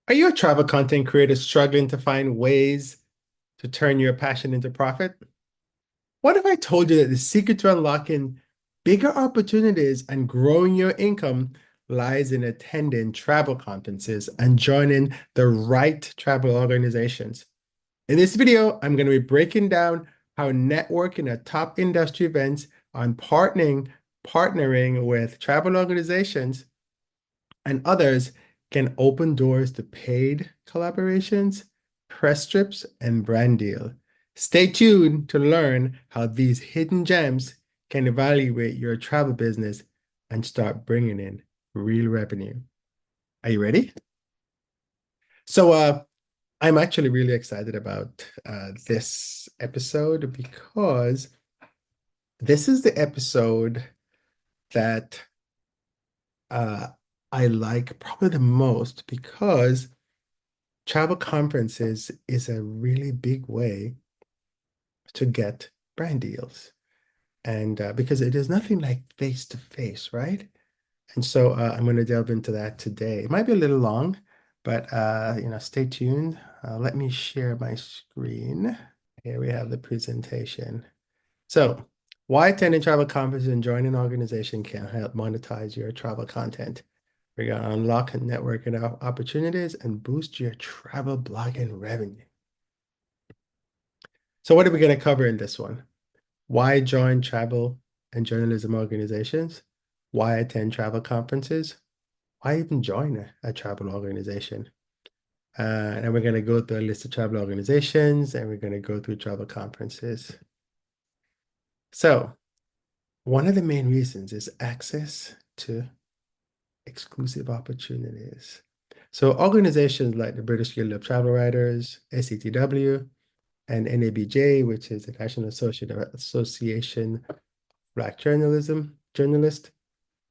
Are you a travel content creator struggling to find ways to turn your passion into profit? What if I told you that the secret to unlocking bigger opportunities and growing your income lies in attending travel conferences and joining the right travel organizations? In this video, I'm going to be breaking down how networking at top industry events and partnering with travel organizations and others can open doors to paid collaborations, press trips, and brand deal. Stay tuned to learn how these hidden gems can evaluate your travel business and start bringing in real revenue. Are you ready? So, I'm actually really excited about this episode because this is the episode that uh, I like probably the most because travel conferences is a really big way to get brand deals. And because it is nothing like face to face, right? And so I'm going to delve into that today. It might be a little long, but stay tuned. Let me share my screen. Here we have the presentation. So, why attending travel conferences and joining an organization can help monetize your travel content. We're going to unlock networking opportunities and boost your travel blogging revenue. So, what are we going to cover in this one? Why join travel and journalism organizations? Why attend travel conferences? Why even join a travel organization? And we're going to go through a list of travel organizations and we're going to go through travel conferences. So, one of the main reasons is access to exclusive opportunities. So, organizations like the British Guild of Travel Writers, SATW, and NABJ, which is the National Association of Black Journalists.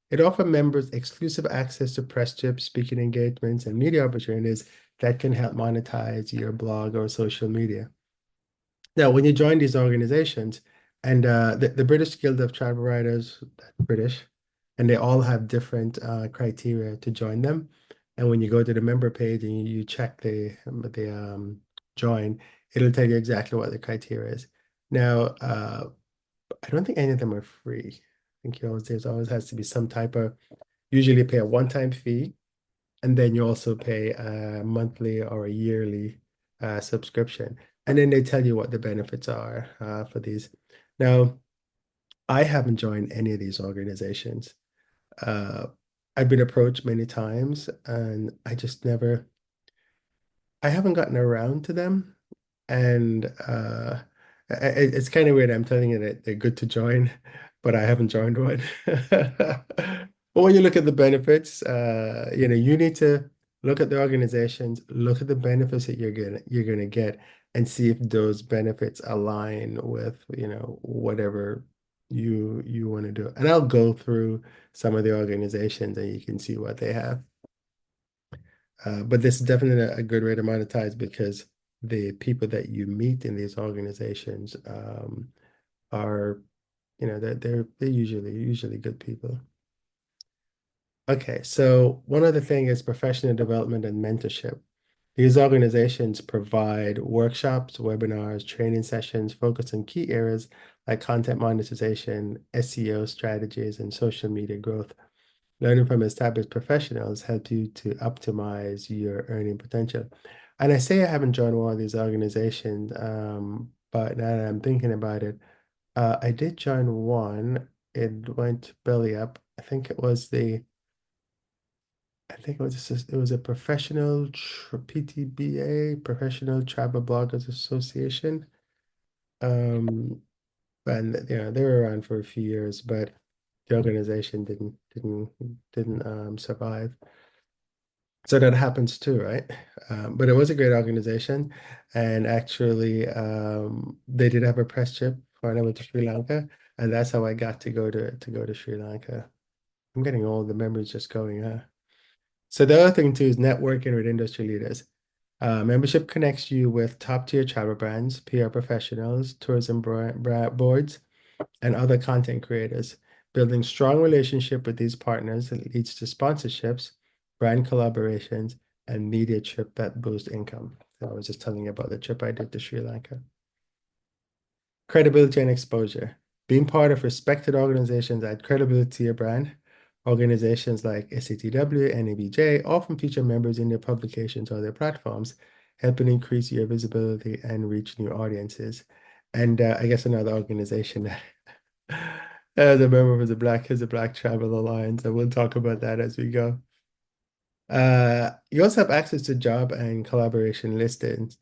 It offers members exclusive access to press trips, speaking engagements, and media opportunities that can help monetize your blog or social media. Now, when you join these organizations, and the British Guild of Travel Writers, that's British, and they all have different criteria to join them. And when you go to the member page and you check the join, it'll tell you exactly what the criteria is. Now, I don't think any of them are free. I think there's always has to be some type of, usually pay a one-time fee, and then you also pay a monthly or a yearly subscription. And then they tell you what the benefits are for these. Now, I haven't joined any of these organizations. Uh, I've been approached many times and I haven't gotten around to them. And it's kind of weird. I'm telling you that they're good to join, but I haven't joined one. But when you look at the benefits, you need to look at the organizations, look at the benefits that you're gonna get, and see if those benefits align with, whatever you want to do. And I'll go through some of the organizations and you can see what they have. But this is definitely a good way to monetize because the people that you meet in these organizations are, they're usually good people. Okay, so one other thing is professional development and mentorship. These organizations provide workshops, webinars, training sessions focused on key areas like content monetization, SEO strategies, and social media growth. Learning from established professionals help you to optimize your earning potential. And I say I haven't joined one of these organizations, but now that I'm thinking about it, I did join one. It went belly up. It was a professional PTBA, Professional Travel Bloggers Association. Um, and they were around for a few years, but the organization didn't survive. So that happens too, right? But it was a great organization, and actually, they did have a press trip when I went to Sri Lanka, and that's how I got to go to Sri Lanka. I'm getting old. The memory's just going, huh? So the other thing too is networking with industry leaders. Membership connects you with top-tier travel brands, PR professionals, tourism boards, and other content creators. Building strong relationship with these partners leads to sponsorships, brand collaborations, and media trip that boost income. So I was just telling you about the trip I did to Sri Lanka. Credibility and exposure. Being part of respected organizations add credibility to your brand. Organizations like SATW, NABJ often feature members in their publications or their platforms, helping increase your visibility and reach new audiences. And I guess another organization that as a member of the Black Travel Alliance, and we'll talk about that as we go. You also have access to job and collaboration listings.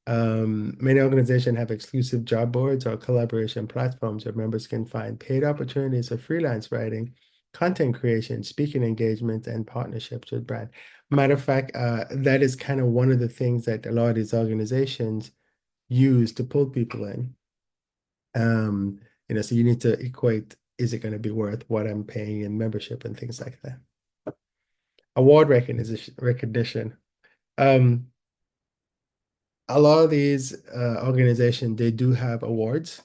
Many organizations have exclusive job boards or collaboration platforms where members can find paid opportunities for freelance writing, content creation, speaking engagements, and partnerships with brand. Matter of fact, that is kind of one of the things that a lot of these organizations use to pull people in. So you need to equate, is it going to be worth what I'm paying in membership and things like that. Award recognition. Um, a lot of these organizations, they do have awards,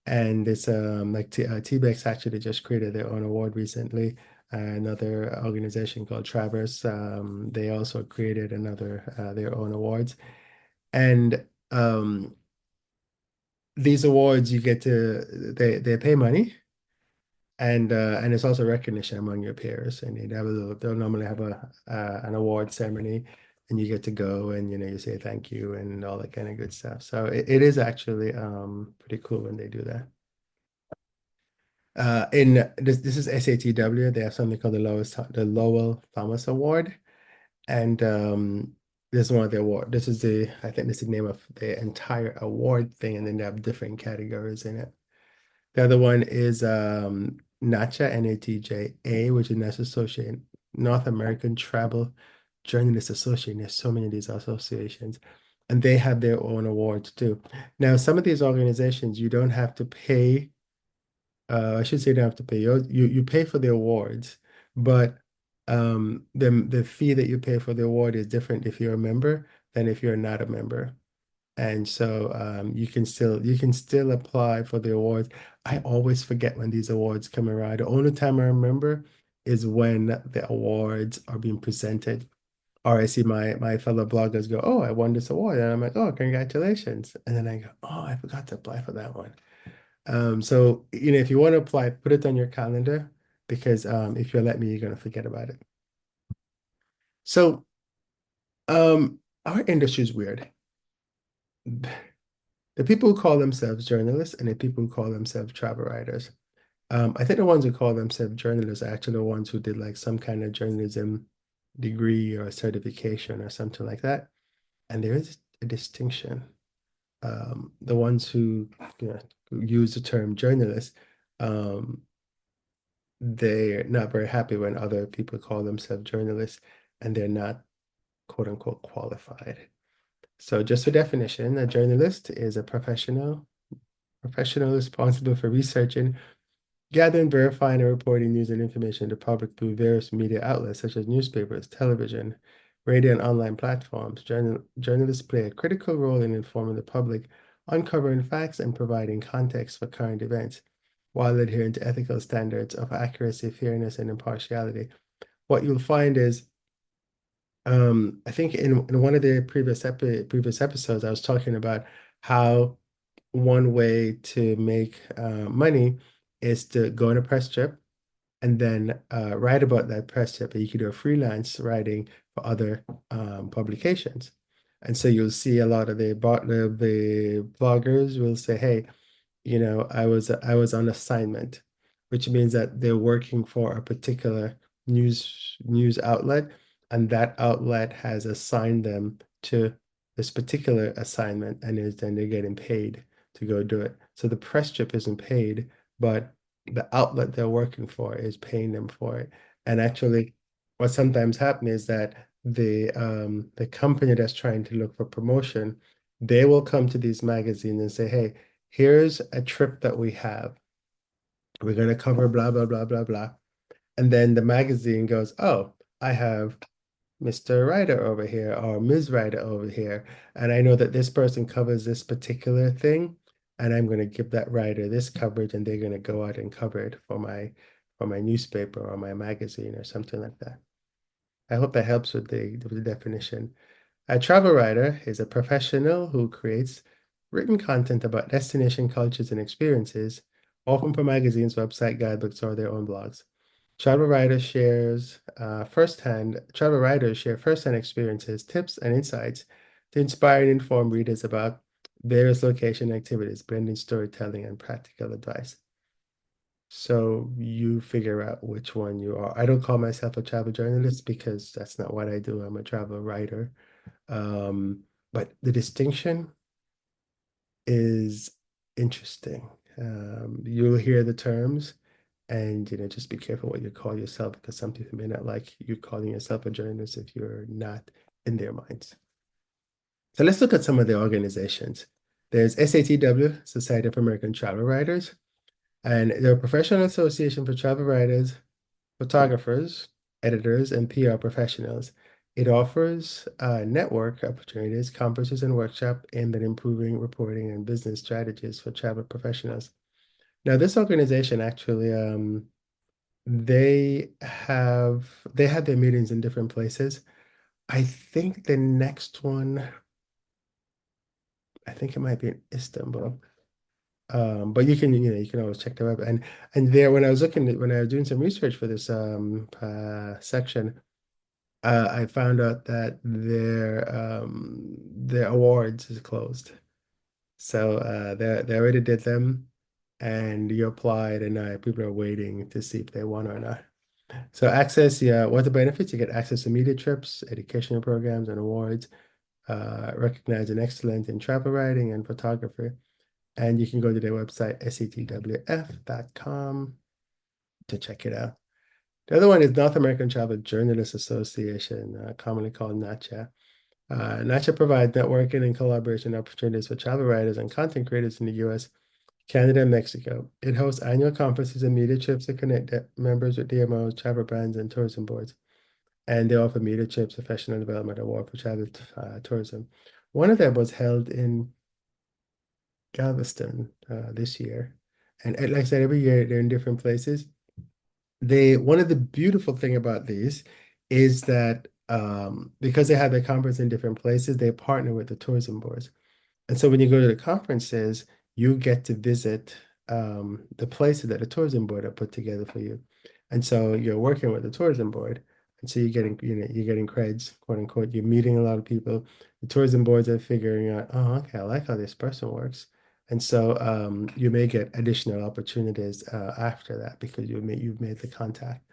and it's like TBEX actually just created their own award recently. Another organization called Traverse, they also created another their own awards, and these awards you get to they pay money, and it's also recognition among your peers, and they'll normally have a an award ceremony, and you get to go and you say thank you and all that kind of good stuff. So it is actually pretty cool when they do that. In this is SATW. They have something called the Lowell Thomas Award, and this is one of the award. This is the I think this is the name of the entire award thing, and then they have different categories in it. The other one is NAJTA, NATJA, which is National Association, North American Travel Journalists Association. There's so many of these associations, and they have their own awards too. Now, some of these organizations, you don't have to pay. I should say you don't have to pay. You pay for the awards, but the fee that you pay for the award is different if you're a member than if you're not a member. And so you can still apply for the awards. I always forget when these awards come around. The only time I remember is when the awards are being presented. Or I see my fellow bloggers go, "Oh, I won this award." And I'm like, "Oh, congratulations." And then I go, "Oh, I forgot to apply for that one." So if you want to apply, put it on your calendar because if you let me, you're gonna forget about it. So our industry is weird. The people who call themselves journalists and the people who call themselves travel writers. I think the ones who call themselves journalists are actually the ones who did like some kind of journalism degree or certification or something like that. And there is a distinction. The ones who use the term journalist, um, they're not very happy when other people call themselves journalists and they're not quote unquote qualified. So just for definition, a journalist is a professional responsible for researching, gathering, verifying, and reporting news and information to the public through various media outlets such as newspapers, television, radio, and online platforms. Journalists play a critical role in informing the public, uncovering facts, and providing context for current events, while adhering to ethical standards of accuracy, fairness, and impartiality. What you'll find is, I think in one of the previous episodes, I was talking about how one way to make money is to go on a press trip and then write about that press trip. And you can do a freelance writing for other publications. And so you'll see a lot of the bloggers will say, "Hey, I was on assignment," which means that they're working for a particular news outlet, and that outlet has assigned them to this particular assignment, and then they're getting paid to go do it. So the press trip isn't paid, but the outlet they're working for is paying them for it. And actually, what sometimes happens is that the company that's trying to look for promotion, they will come to these magazines and say, "Hey, here's a trip that we have. We're going to cover blah, blah, blah, blah, blah." And then the magazine goes, "Oh, I have Mr. Writer over here or Ms. Writer over here. And I know that this person covers this particular thing. And I'm going to give that writer this coverage and they're going to go out and cover it for my newspaper or my magazine or something like that." I hope that helps with the definition. A travel writer is a professional who creates written content about destination cultures and experiences, often for magazines, website guidebooks, or their own blogs. Travel writers share firsthand experiences, tips, and insights to inspire and inform readers about various location activities, blending storytelling and practical advice. So you figure out which one you are. I don't call myself a travel journalist because that's not what I do. I'm a travel writer. Um, but the distinction is interesting. You'll hear the terms and just be careful what you call yourself because some people may not like you calling yourself a journalist if you're not in their minds. So let's look at some of the organizations. There's SATW, Society of American Travel Writers, and they're a professional association for travel writers, photographers, editors, and PR professionals. It offers network opportunities, conferences, and workshops aimed at improving reporting and business strategies for travel professionals. Now, this organization actually, they have their meetings in different places. I think the next one, I think it might be in Istanbul. But you can always check the web and there when I was doing some research for this section, I found out that their awards is closed. So they already did them, and you applied, and people are waiting to see if they won or not. So access, yeah, what the benefits? You get access to media trips, educational programs, and awards, recognized and excellent in travel writing and photography. And you can go to their website, satwf.com, to check it out. The other one is North American Travel Journalists Association, commonly called NAJTA. NAJTA provides networking and collaboration opportunities for travel writers and content creators in the US, Canada, and Mexico. It hosts annual conferences and media trips to connect members with DMOs, travel brands, and tourism boards. And they offer media trips, professional development award for travel tourism. One of them was held in Galveston this year. And like I said, every year they're in different places. One of the beautiful thing about these is that because they have their conference in different places, they partner with the tourism boards. And so when you go to the conferences, you get to visit the places that the tourism board have put together for you. And so you're working with the tourism board. And so you're getting creds, quote unquote. You're meeting a lot of people. The tourism boards are figuring out, oh, okay, I like how this person works. And so you may get additional opportunities after that because you've made the contact.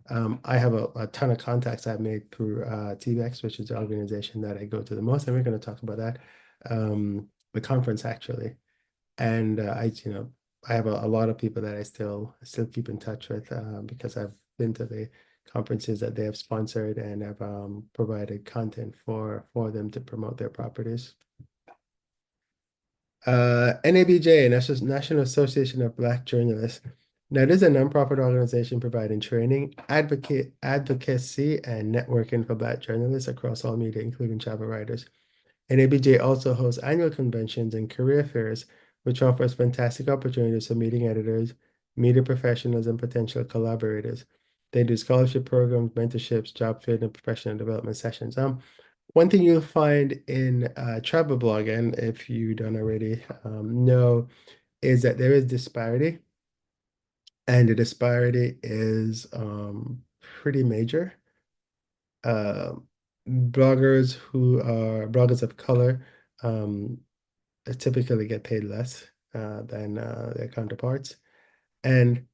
I have a ton of contacts I've made through TVX, which is the organization that I go to the most, and we're going to talk about that, the conference actually. And I have a lot of people that I still keep in touch with because I've been to the conferences that they have sponsored and have provided content for them to promote their properties. NABJ, National Association of Black Journalists. Now, this is a nonprofit organization providing training, advocacy, and networking for Black journalists across all media, including travel writers. NABJ also hosts annual conventions and career fairs, which offers fantastic opportunities for meeting editors, media professionals, and potential collaborators. They do scholarship programs, mentorships, job training, and professional development sessions. One thing you'll find in travel blogging, if you don't already know, is that there is disparity, and the disparity is pretty major. Uh, bloggers of color um, typically get paid less than their counterparts, and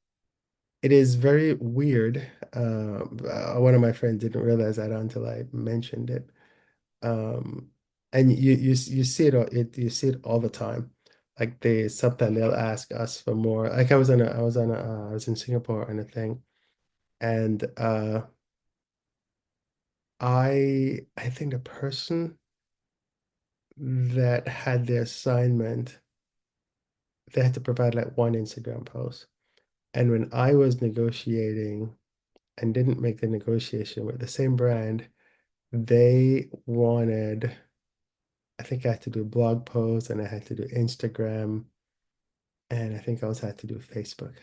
it is very weird. One of my friends didn't realize that until I mentioned it. Um, and you see you see it all the time. Like sometimes they'll ask us for more. Like I was in Singapore on a thing, and I think the person that had the assignment, they had to provide like one Instagram post. And when I was negotiating and didn't make the negotiation with the same brand, they wanted, I think I had to do blog posts and I had to do Instagram and I think I also had to do Facebook.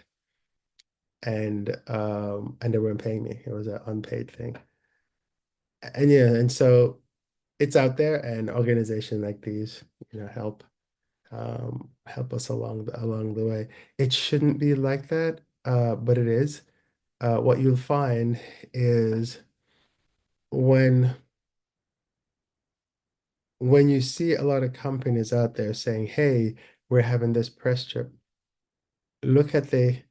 And they weren't paying me. It was an unpaid thing. And yeah, and so it's out there, and organizations like these, help us along the way. It shouldn't be like that, but it is. What you'll find is when when you see a lot of companies out there saying, "Hey, we're having this press trip," look at the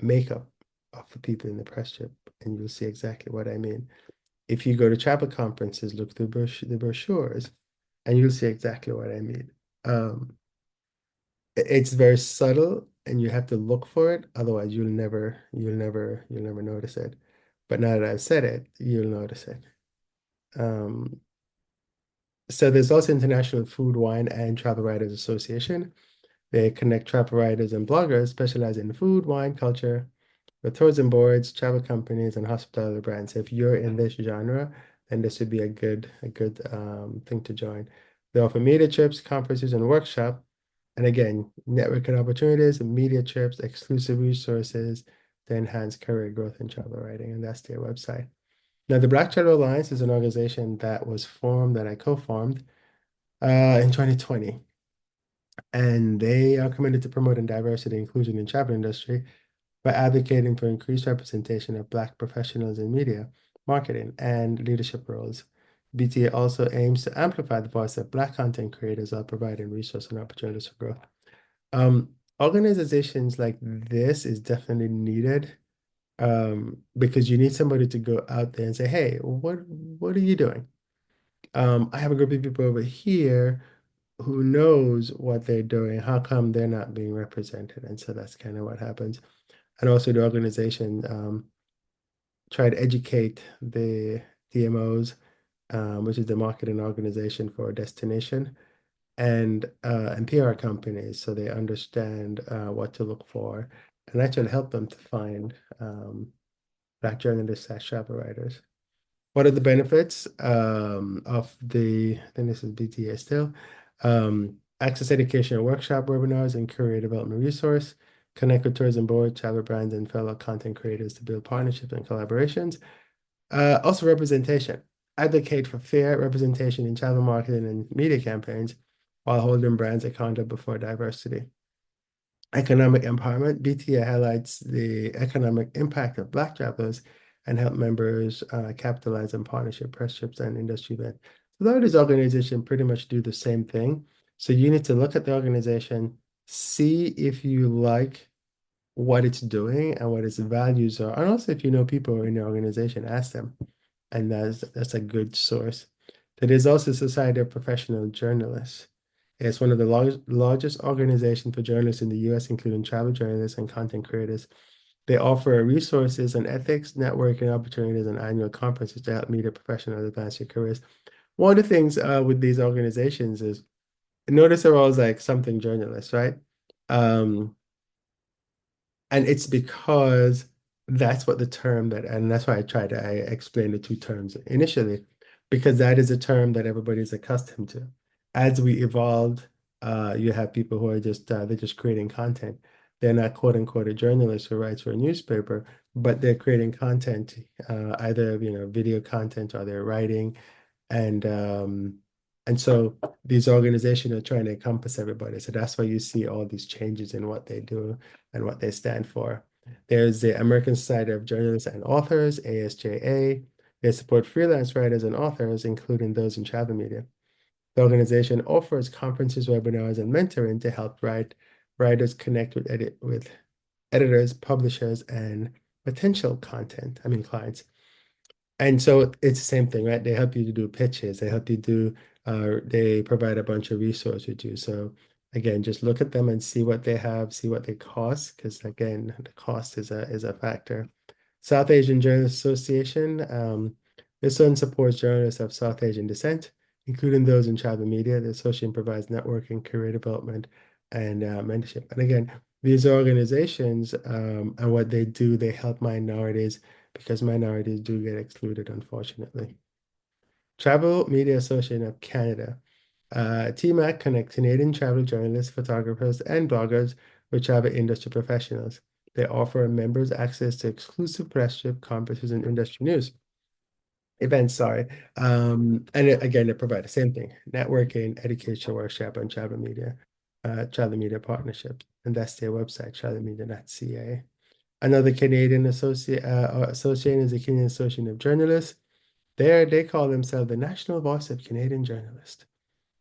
makeup of the people in the press trip, and you'll see exactly what I mean. If you go to travel conferences, look through the brochures, and you'll see exactly what I mean. Um, it's very subtle, and you have to look for it. Otherwise, you'll never notice it. But now that I've said it, you'll notice it. Um, so there's also International Food, Wine, and Travel Writers Association. They connect travel writers and bloggers specializing in food, wine, culture, with tourism boards, travel companies, and hospitality brands. So if you're in this genre, then this would be a good thing to join. They offer media trips, conferences, and workshop. And again, networking opportunities, media trips, exclusive resources to enhance career growth in travel writing. And that's their website. Now, the Black Travel Alliance is an organization that was formed, that I co-formed in 2020. And they are committed to promoting diversity and inclusion in travel industry by advocating for increased representation of Black professionals in media, marketing, and leadership roles. BTA also aims to amplify the voice of Black content creators while providing resources and opportunities for growth. Organizations like this is definitely needed, because you need somebody to go out there and say, "Hey, what are you doing? I have a group of people over here who knows what they're doing. How come they're not being represented?" And so that's kind of what happens. And also the organization try to educate the DMOs, which is the marketing organization for a destination, and PR companies, so they understand what to look for, and actually help them to find Black journalists as travel writers. What are the benefits of I think this is BTA still, access education workshop webinars and career development resource, connect with tourism board, travel brands, and fellow content creators to build partnerships and collaborations. Also representation, advocate for fair representation in travel marketing and media campaigns while holding brands accountable for diversity. Economic empowerment, BTA highlights the economic impact of Black travelers and help members capitalize on partnership, press trips, and industry events. So a lot of these organizations pretty much do the same thing. So you need to look at the organization, see if you like what it's doing and what its values are. And also if you know people in the organization, ask them. And that's a good source. There is also Society of Professional Journalists. It's one of the largest organizations for journalists in the US, including travel journalists and content creators. They offer resources on ethics, networking opportunities, and annual conferences to help media professionals advance their careers. One of the things with these organizations is, notice they're always like something journalists, right? Um, and it's because that's what the term that, and that's why I explain the two terms initially, because that is a term that everybody's accustomed to. As we evolved, you have people who are they're just creating content. They're not quote unquote a journalist who writes for a newspaper, but they're creating content, either video content, or they're writing, and um, and so these organizations are trying to encompass everybody. So that's why you see all these changes in what they do and what they stand for. There's the American Society of Journalists and Authors, ASJA. They support freelance writers and authors, including those in travel media. The organization offers conferences, webinars, and mentoring to help writers connect with editors, publishers, and potential clients. And so it's the same thing, right? They help you to do pitches. They help you they provide a bunch of resources with you. So again, just look at them and see what they have, see what they cost, because again, the cost is a factor. South Asian Journalists Association. This one supports journalists of South Asian descent, including those in travel media. The association provides networking, career development, and mentorship. And again, these organizations and what they do, they help minorities, because minorities do get excluded, unfortunately. Travel Media Association of Canada. TMAC connects Canadian travel journalists, photographers, and bloggers with travel industry professionals. They offer members access to exclusive press trip, conferences, and industry news. Events, sorry. Again, they provide the same thing, networking, education workshop, and travel media partnerships. And that's their website, travelmedia.ca. Another Canadian association is the Canadian Association of Journalists. They call themselves the National Voice of Canadian Journalists.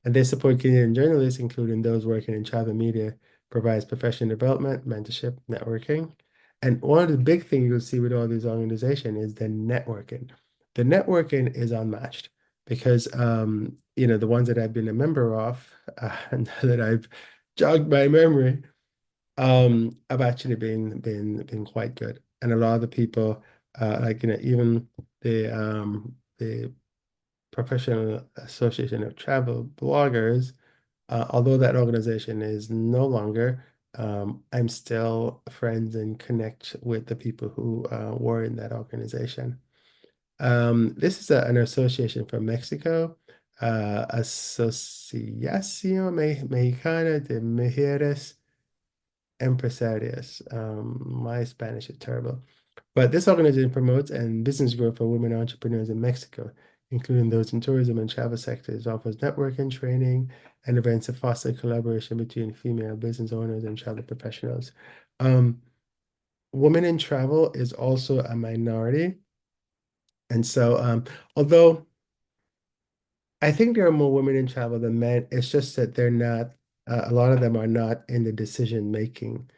And they support Canadian journalists, including those working in travel media, provides professional development, mentorship, networking. And one of the big things you'll see with all these organizations is the networking. The networking is unmatched because the ones that I've been a member of, and that I've jogged my memory, have actually been quite good. And a lot of the people, even the Professional Association of Travel Bloggers, although that organization is no longer, I'm still friends and connect with the people who were in that organization. This is an association from Mexico, Asociación Mexicana de Mujeres Empresarias. My Spanish is terrible. But this organization promotes and business growth for women entrepreneurs in Mexico, including those in tourism and travel sectors, offers networking, training, and events to foster collaboration between female business owners and travel professionals. Um, Women in travel is also a minority. And so, although I think there are more women in travel than men, it's just that they're not, a lot of them are not in the decision-making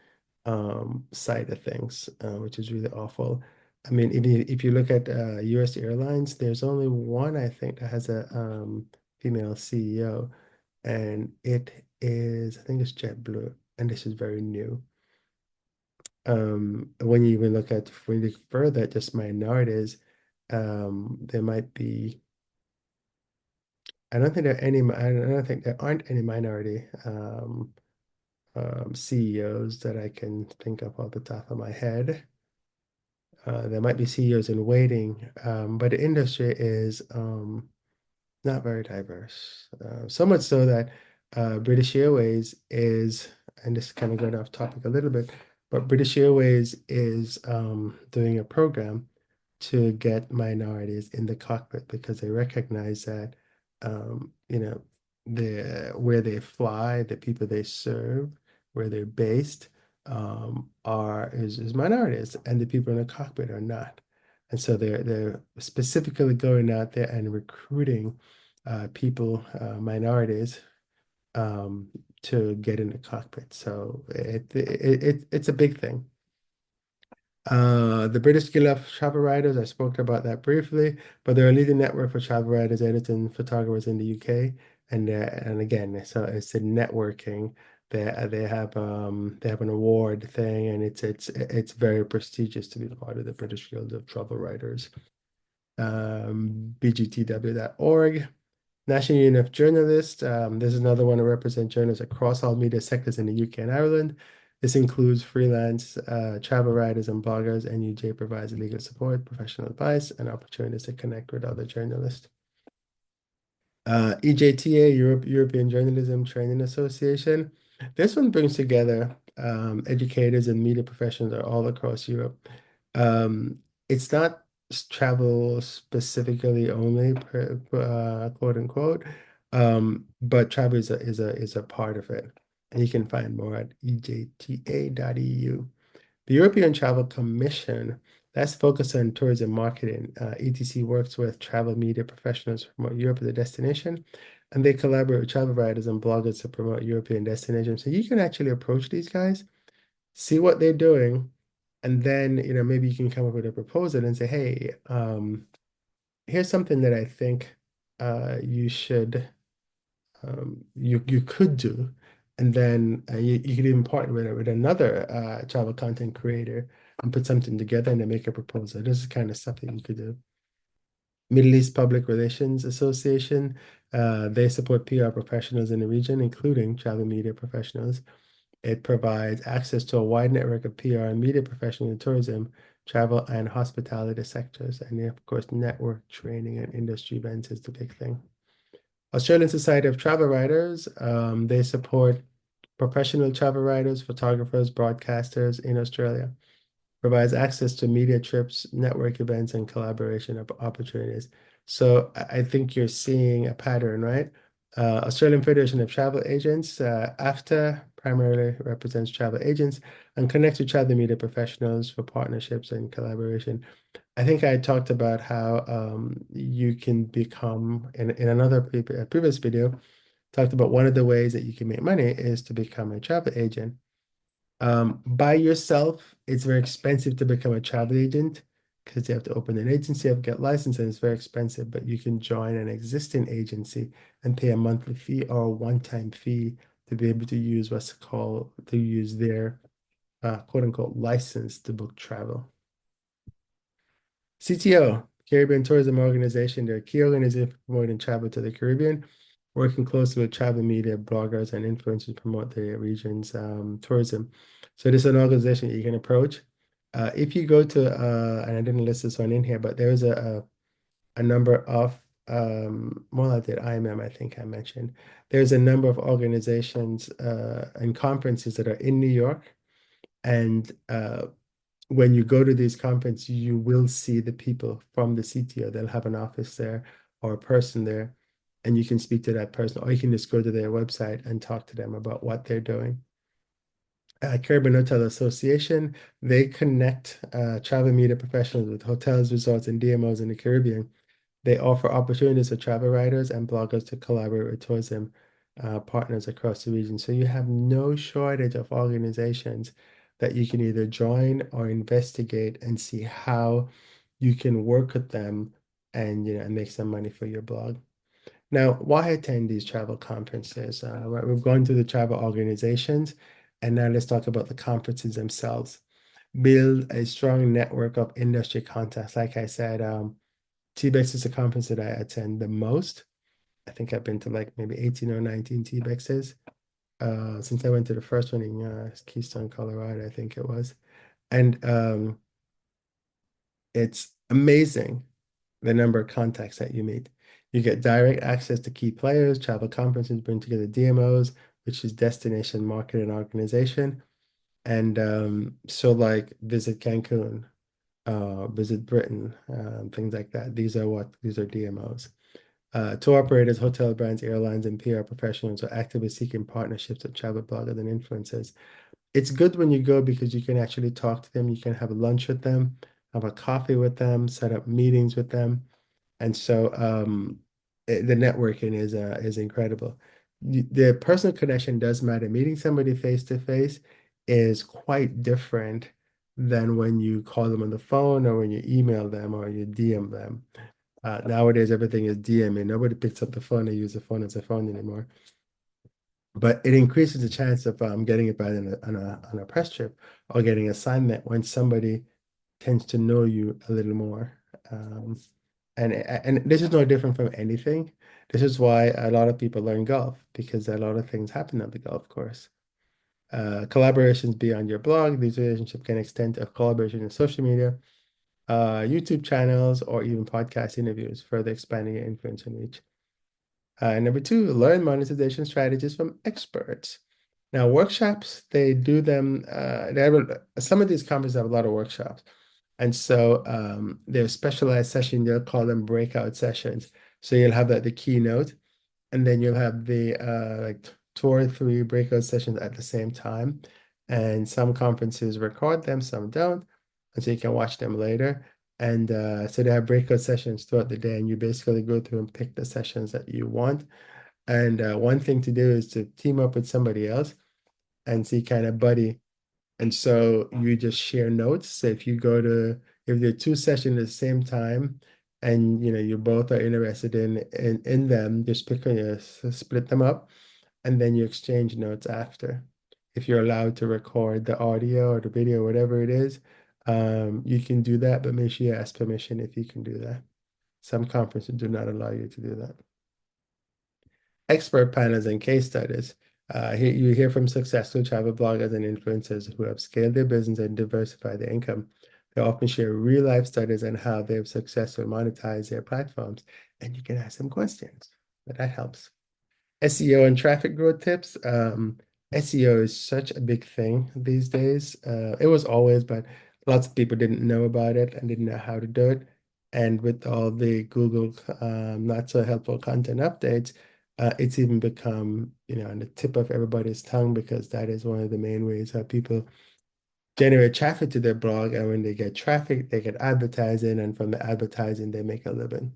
side of things, which is really awful. I mean, if you look at US Airlines, there's only one, I think, that has a female CEO, and I think it's JetBlue, and this is very new. When you even look at, when you look further at just minorities, there might be, I don't think there aren't any minority CEOs that I can think of off the top of my head. There might be CEOs in waiting, but the industry is not very diverse. So much so that British Airways is, and this is kind of going off topic a little bit, but British Airways is doing a program to get minorities in the cockpit because they recognize that, where they fly, the people they serve, where they're based, is minorities, and the people in the cockpit are not. And so they're specifically going out there and recruiting people, minorities, to get in the cockpit. So it's a big thing. The British Guild of Travel Writers, I spoke about that briefly, but they're a leading network for travel writers, editors, and photographers in the UK. And again, so it's a networking. They have an award thing, and it's very prestigious to be part of the British Guild of Travel Writers. BGTW.org. National Union of Journalists. This is another one to represent journalists across all media sectors in the UK and Ireland. This includes freelance travel writers and bloggers. NUJ provides legal support, professional advice, and opportunities to connect with other journalists. EJTA, European Journalism Training Association. This one brings together educators and media professionals all across Europe. It's not travel specifically only, quote unquote, but travel is a part of it. And you can find more at ejta.eu. The European Travel Commission, that's focused on tourism marketing. ETC works with travel media professionals to promote Europe as a destination, and they collaborate with travel writers and bloggers to promote European destinations. So you can actually approach these guys, see what they're doing, and then maybe you can come up with a proposal and say, hey, here's something that I think you should you could do, and then you could even partner with another travel content creator and put something together and then make a proposal. This is kind of stuff that you could do. Middle East Public Relations Association, they support PR professionals in the region, including travel media professionals. It provides access to a wide network of PR and media professionals in tourism, travel, and hospitality sectors. And of course, network training and industry events is the big thing. Australian Society of Travel Writers, they support professional travel writers, photographers, broadcasters in Australia. Provides access to media trips, network events, and collaboration opportunities. So I think you're seeing a pattern, right? Australian Federation of Travel Agents, AFTA, primarily represents travel agents and connects with travel media professionals for partnerships and collaboration. I think I talked about how you can become, in another previous video, talked about one of the ways that you can make money is to become a travel agent. By yourself, it's very expensive to become a travel agent because you have to open an agency, have to get licensed, and it's very expensive. But you can join an existing agency and pay a monthly fee or a one-time fee to be able to use what's called to use their quote unquote license to book travel. CTO, Caribbean Tourism Organization, they're a key organization for promoting travel to the Caribbean, working closely with travel media, bloggers, and influencers to promote the region's tourism. So this is an organization you can approach. If you go to, and I didn't list this one in here, but there is a number of, more like the IMM, I think I mentioned. There's a number of organizations and conferences that are in New York, and when you go to these conferences, you will see the people from the CTO. They'll have an office there or a person there, and you can speak to that person, or you can just go to their website and talk to them about what they're doing. Caribbean Hotel Association, they connect travel media professionals with hotels, resorts, and DMOs in the Caribbean. They offer opportunities for travel writers and bloggers to collaborate with tourism partners across the region. So you have no shortage of organizations that you can either join or investigate and see how you can work with them and and make some money for your blog. Now, why attend these travel conferences? We've gone through the travel organizations, and now let's talk about the conferences themselves. Build a strong network of industry contacts. Like I said, TBEX is a conference that I attend the most. I think I've been to like maybe 18 or 19 TBEXs since I went to the first one in Keystone, Colorado, I think it was. And it's amazing the number of contacts that you meet. You get direct access to key players. Travel conferences bring together DMOs, which is destination marketing organization. And so like visit Cancun, visit Britain, things like that. These are DMOs. Tour operators, hotel brands, airlines, and PR professionals are actively seeking partnerships with travel bloggers and influencers. It's good when you go because you can actually talk to them. You can have lunch with them, have a coffee with them, set up meetings with them. And so the networking is incredible. The personal connection does matter. Meeting somebody face to face is quite different than when you call them on the phone or when you email them or you DM them. Nowadays, everything is DMing. Nobody picks up the phone and use the phone as a phone anymore. But it increases the chance of getting it by on a press trip or getting assignment when somebody tends to know you a little more. And this is no different from anything. This is why a lot of people learn golf because a lot of things happen on the golf course. Collaborations beyond your blog. These relationships can extend to collaboration in social media, YouTube channels, or even podcast interviews, further expanding your influence and reach. Number two, learn monetization strategies from experts. Now, workshops, they do them, some of these conferences have a lot of workshops. And so there's specialized sessions, they'll call them breakout sessions. So you'll have the keynote, and then you'll have the like 2 or 3 breakout sessions at the same time. And some conferences record them, some don't. And so you can watch them later. And so they have breakout sessions throughout the day, and you basically go through and pick the sessions that you want. And one thing to do is to team up with somebody else and see kind of buddy. And so you just share notes. So if there are 2 sessions at the same time, and you both are interested in them, just split them up, and then you exchange notes after. If you're allowed to record the audio or the video, whatever it is, you can do that, but make sure you ask permission if you can do that. Some conferences do not allow you to do that. Expert panels and case studies. You hear from successful travel bloggers and influencers who have scaled their business and diversified their income. They often share real life studies on how they've successfully monetized their platforms, and you can ask them questions. But that helps. SEO and traffic growth tips. SEO is such a big thing these days. It was always, but lots of people didn't know about it and didn't know how to do it. And with all the Google not so helpful content updates, it's even become, on the tip of everybody's tongue because that is one of the main ways how people generate traffic to their blog. And when they get traffic, they get advertising, and from the advertising, they make a living.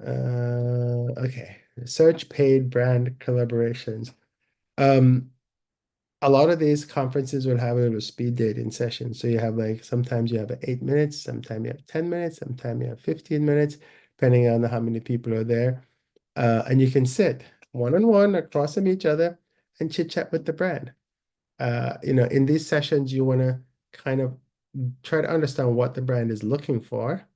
Okay. Search paid brand collaborations. Um, a lot of these conferences will have a little speed dating session. So you have like sometimes you have 8 minutes, sometimes you have 10 minutes, sometimes you have 15 minutes, depending on how many people are there. And you can sit one-on-one across from each other and chit chat with the brand. In these sessions, you want to kind of try to understand what the brand is looking for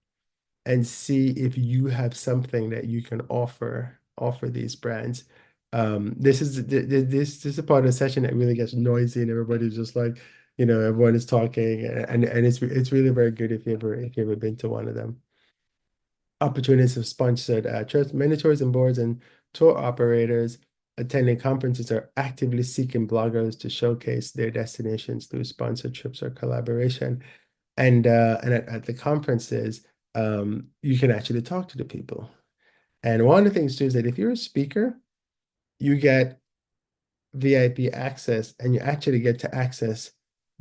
and see if you have something that you can offer these brands. This is a part of the session that really gets noisy and everybody's just like, everyone is talking, and it's really very good if you ever been to one of them. Opportunities of sponsored trips. Many tourism boards and tour operators attending conferences are actively seeking bloggers to showcase their destinations through sponsored trips or collaboration. And at the conferences, you can actually talk to the people. And one of the things too is that if you're a speaker, you get VIP access and you actually get to access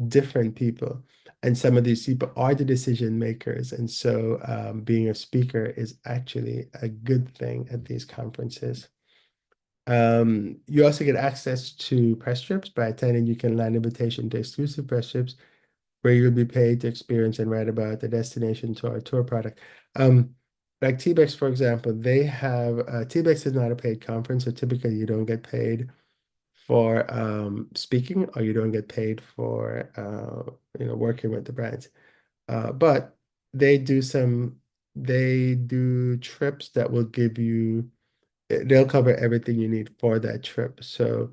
different people. And some of these people are the decision makers. And so being a speaker is actually a good thing at these conferences. You also get access to press trips. By attending, you can land invitation to exclusive press trips where you'll be paid to experience and write about the destination to our tour product. Like TBEX, for example, they have TBEX is not a paid conference, so typically you don't get paid for speaking, or you don't get paid for working with the brands. But they do trips that will give you, they'll cover everything you need for that trip. So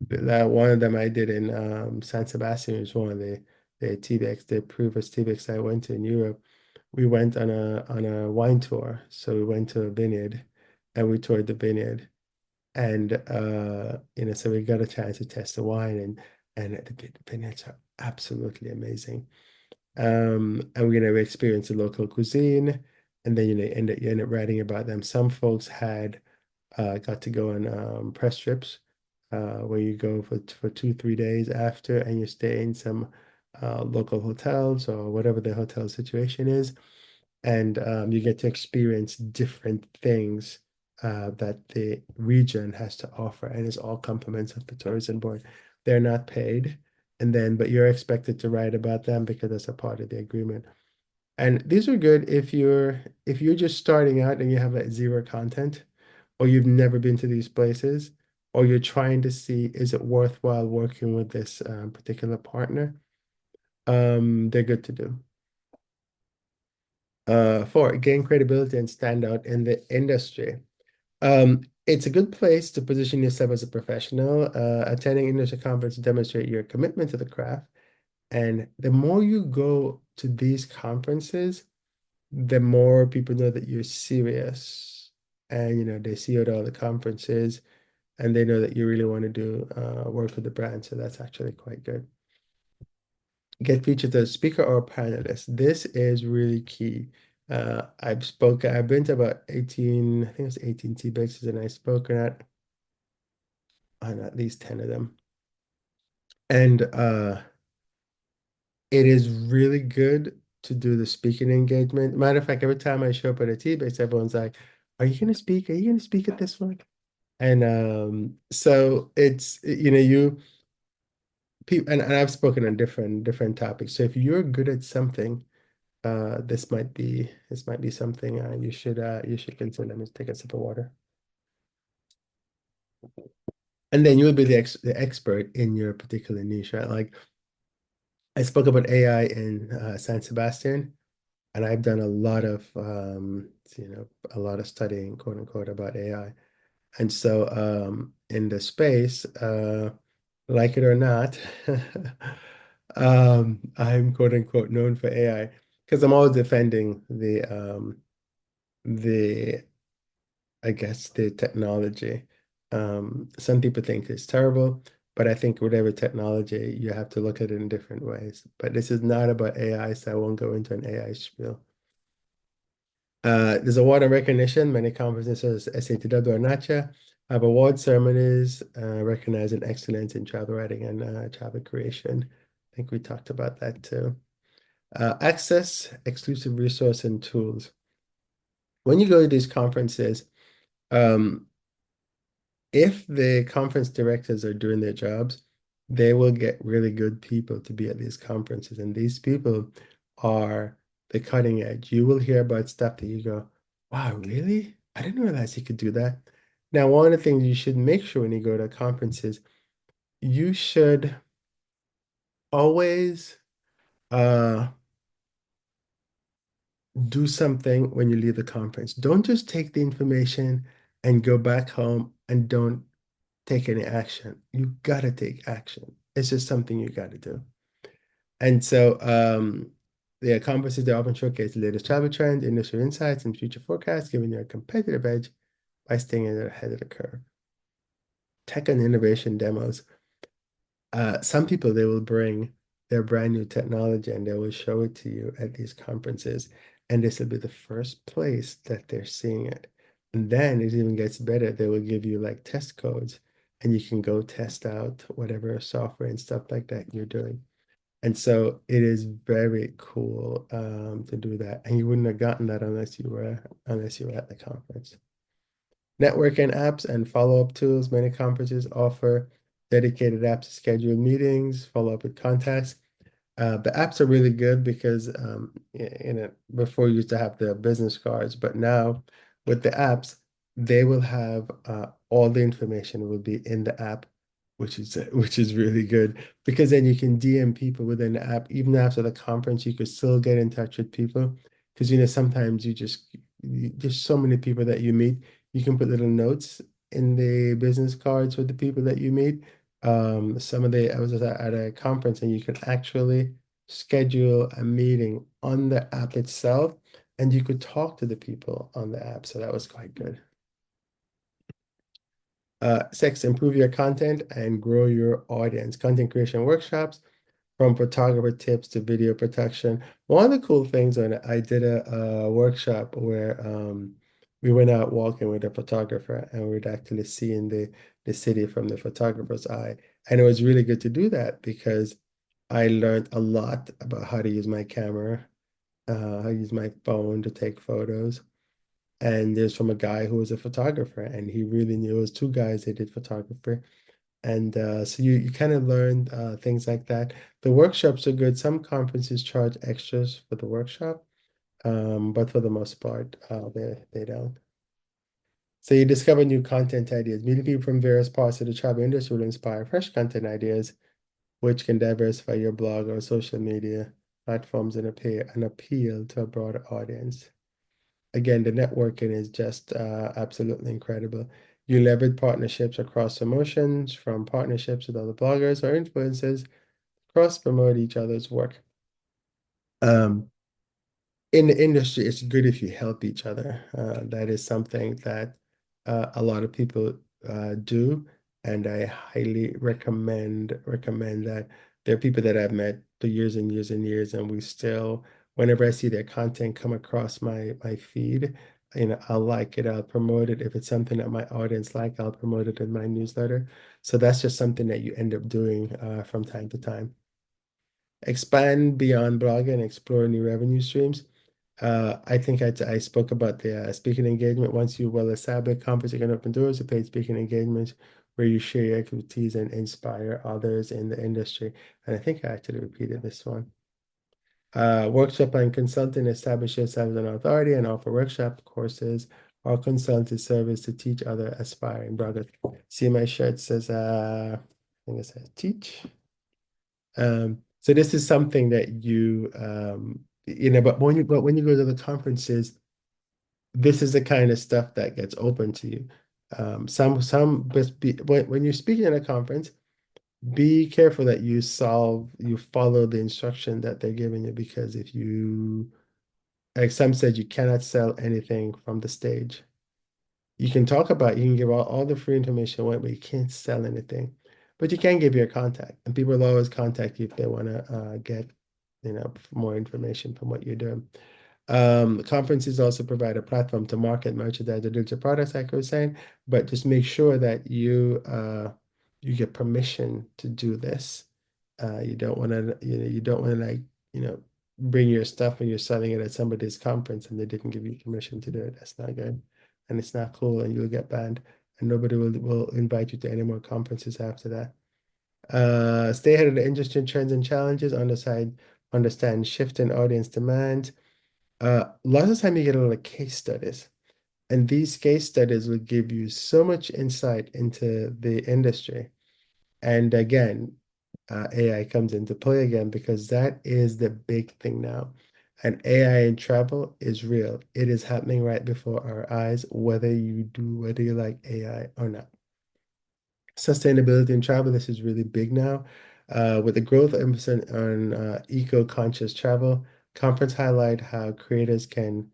that one of them I did in San Sebastian was one of the TBEX, the previous TBEX I went to in Europe. We went on a wine tour. So we went to a vineyard and we toured the vineyard. And so we got a chance to test the wine, and the vineyards are absolutely amazing. And we experienced the local cuisine, and then you end up writing about them. Some folks had got to go on press trips where you go for 2, 3 days after, and you stay in some local hotels or whatever the hotel situation is, and you get to experience different things that the region has to offer, and it's all compliments of the tourism board. They're not paid, but you're expected to write about them because that's a part of the agreement. And these are good if you're just starting out and you have like zero content, or you've never been to these places, or you're trying to see is it worthwhile working with this particular partner. They're good to do. Four, gain credibility and stand out in the industry. It's a good place to position yourself as a professional. Attending industry conference demonstrate your commitment to the craft. And the more you go to these conferences, the more people know that you're serious. And they see you at all the conferences, and they know that you really want to do work with the brand. So that's actually quite good. Get featured as a speaker or a panelist. This is really key. I've been to about 18, I think it was 18 TBEXs, and I've spoken on at least 10 of them. And it is really good to do the speaking engagement. Matter of fact, every time I show up at a TBEX, everyone's like, are you going to speak? Are you going to speak at this one? And so it's, and I've spoken on different topics. So if you're good at something, this might be something you should consider. Let me take a sip of water. And then you'll be the expert in your particular niche, right? Like I spoke about AI in San Sebastian, and I've done a lot of studying, quote unquote, about AI. And so in the space, like it or not, I'm quote unquote known for AI because I'm always defending the I guess the technology. Some people think it's terrible, but I think whatever technology, you have to look at it in different ways. But this is not about AI, so I won't go into an AI spiel. There's award and recognition. Many conferences such as SATW or NAJTA have award ceremonies recognizing excellence in travel writing and travel creation. I think we talked about that too. Access, exclusive resource and tools. When you go to these conferences, um, if the conference directors are doing their jobs, they will get really good people to be at these conferences. And these people are the cutting edge. You will hear about stuff that you go, wow, really? I didn't realize you could do that. Now, one of the things you should make sure when you go to conferences, you should always uh, do something when you leave the conference. Don't just take the information and go back home and don't take any action. You gotta take action. It's just something you gotta do. And so the conferences they often showcase the latest travel trends, industry insights, and future forecasts, giving you a competitive edge by staying ahead of the curve. Tech and innovation demos. Some people they will bring their brand new technology and they will show it to you at these conferences. And this will be the first place that they're seeing it. And then it even gets better. They will give you like test codes and you can go test out whatever software and stuff like that you're doing. And so it is very cool to do that. And you wouldn't have gotten that unless you were at the conference. Networking apps and follow-up tools. Many conferences offer dedicated apps to schedule meetings, follow up with contacts. The apps are really good because before you used to have the business cards, but now with the apps, they will have all the information will be in the app, which is really good because then you can DM people within the app. Even after the conference, you could still get in touch with people because sometimes there's so many people that you meet. You can put little notes in the business cards with the people that you meet. I was at a conference and you can actually schedule a meeting on the app itself and you could talk to the people on the app. So that was quite good. Six, improve your content and grow your audience. Content creation workshops from photographer tips to video production. One of the cool things when I did a workshop where we went out walking with a photographer and we'd actually seeing the city from the photographer's eye. And it was really good to do that because I learned a lot about how to use my camera, how to use my phone to take photos. And there's from a guy who was a photographer and he really knew it was two guys that did photography. And so you kind of learn things like that. The workshops are good. Some conferences charge extras for the workshop, but for the most part, they don't. So you discover new content ideas. Meeting people from various parts of the travel industry will inspire fresh content ideas, which can diversify your blog or social media platforms and appeal to a broader audience. Again, the networking is just absolutely incredible. You leverage partnerships across emotions, from partnerships with other bloggers or influencers, cross promote each other's work. Um, in the industry, it's good if you help each other. That is something that a lot of people do, and I highly recommend that. There are people that I've met for years and years and years, and we still, whenever I see their content come across my feed, I'll like it, I'll promote it. If it's something that my audience like, I'll promote it in my newsletter. So that's just something that you end up doing from time to time. Expand beyond blogging, explore new revenue streams. I think I spoke about the speaking engagement. Once you well established, conference, you can open doors to paid speaking engagements where you share your expertise and inspire others in the industry. And I think I actually repeated this one. Workshop and consulting, establish yourself as an authority and offer workshop courses or consulting service to teach other aspiring bloggers. See my shirt says, I think it says teach. So this is something that but when you go to the conferences, this is the kind of stuff that gets open to you. When you're speaking at a conference, be careful that you follow the instruction that they're giving you because if you, like some said, you cannot sell anything from the stage. You can give all the free information away, but you can't sell anything. But you can give your contact, and people will always contact you if they want to get, more information from what you're doing. Conferences also provide a platform to market merchandise or digital products, like I was saying, but just make sure that you get permission to do this. You don't want to, you don't want to like, you know, bring your stuff and you're selling it at somebody's conference and they didn't give you permission to do it. That's not good, and it's not cool, and you'll get banned, and nobody will invite you to any more conferences after that. Stay ahead of the industry trends and challenges. Understand shift in audience demand. Lots of time you get a lot of case studies, and these case studies will give you so much insight into the industry. And again, AI comes into play again because that is the big thing now. And AI in travel is real. It is happening right before our eyes, whether you like AI or not. Sustainability in travel, this is really big now. With the growth emphasis on eco-conscious travel, conference highlight how creators can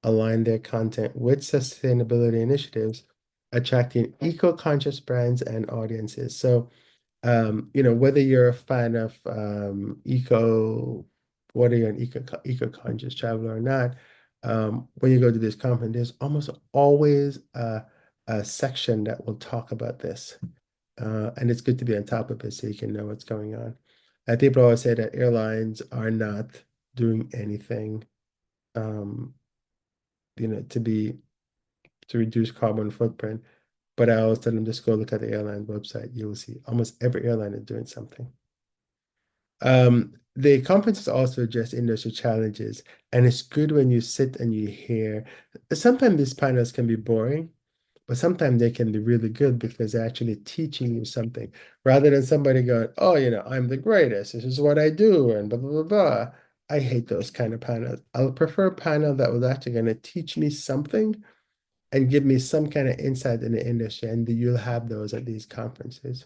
align their content with sustainability initiatives, attracting eco-conscious brands and audiences. So, whether you're a fan of whether you're an eco-conscious traveler or not, when you go to this conference, there's almost always a section that will talk about this. And it's good to be on top of it so you can know what's going on. And people always say that airlines are not doing anything, um, to reduce carbon footprint. But I always tell them just go look at the airline website. You will see almost every airline is doing something. The conferences also address industry challenges, and it's good when you sit and you hear. Sometimes these panels can be boring, but sometimes they can be really good because they're actually teaching you something rather than somebody going, oh, I'm the greatest. This is what I do, and blah, blah, blah, blah. I hate those kind of panels. I'll prefer a panel that was actually going to teach me something and give me some kind of insight in the industry, and you'll have those at these conferences.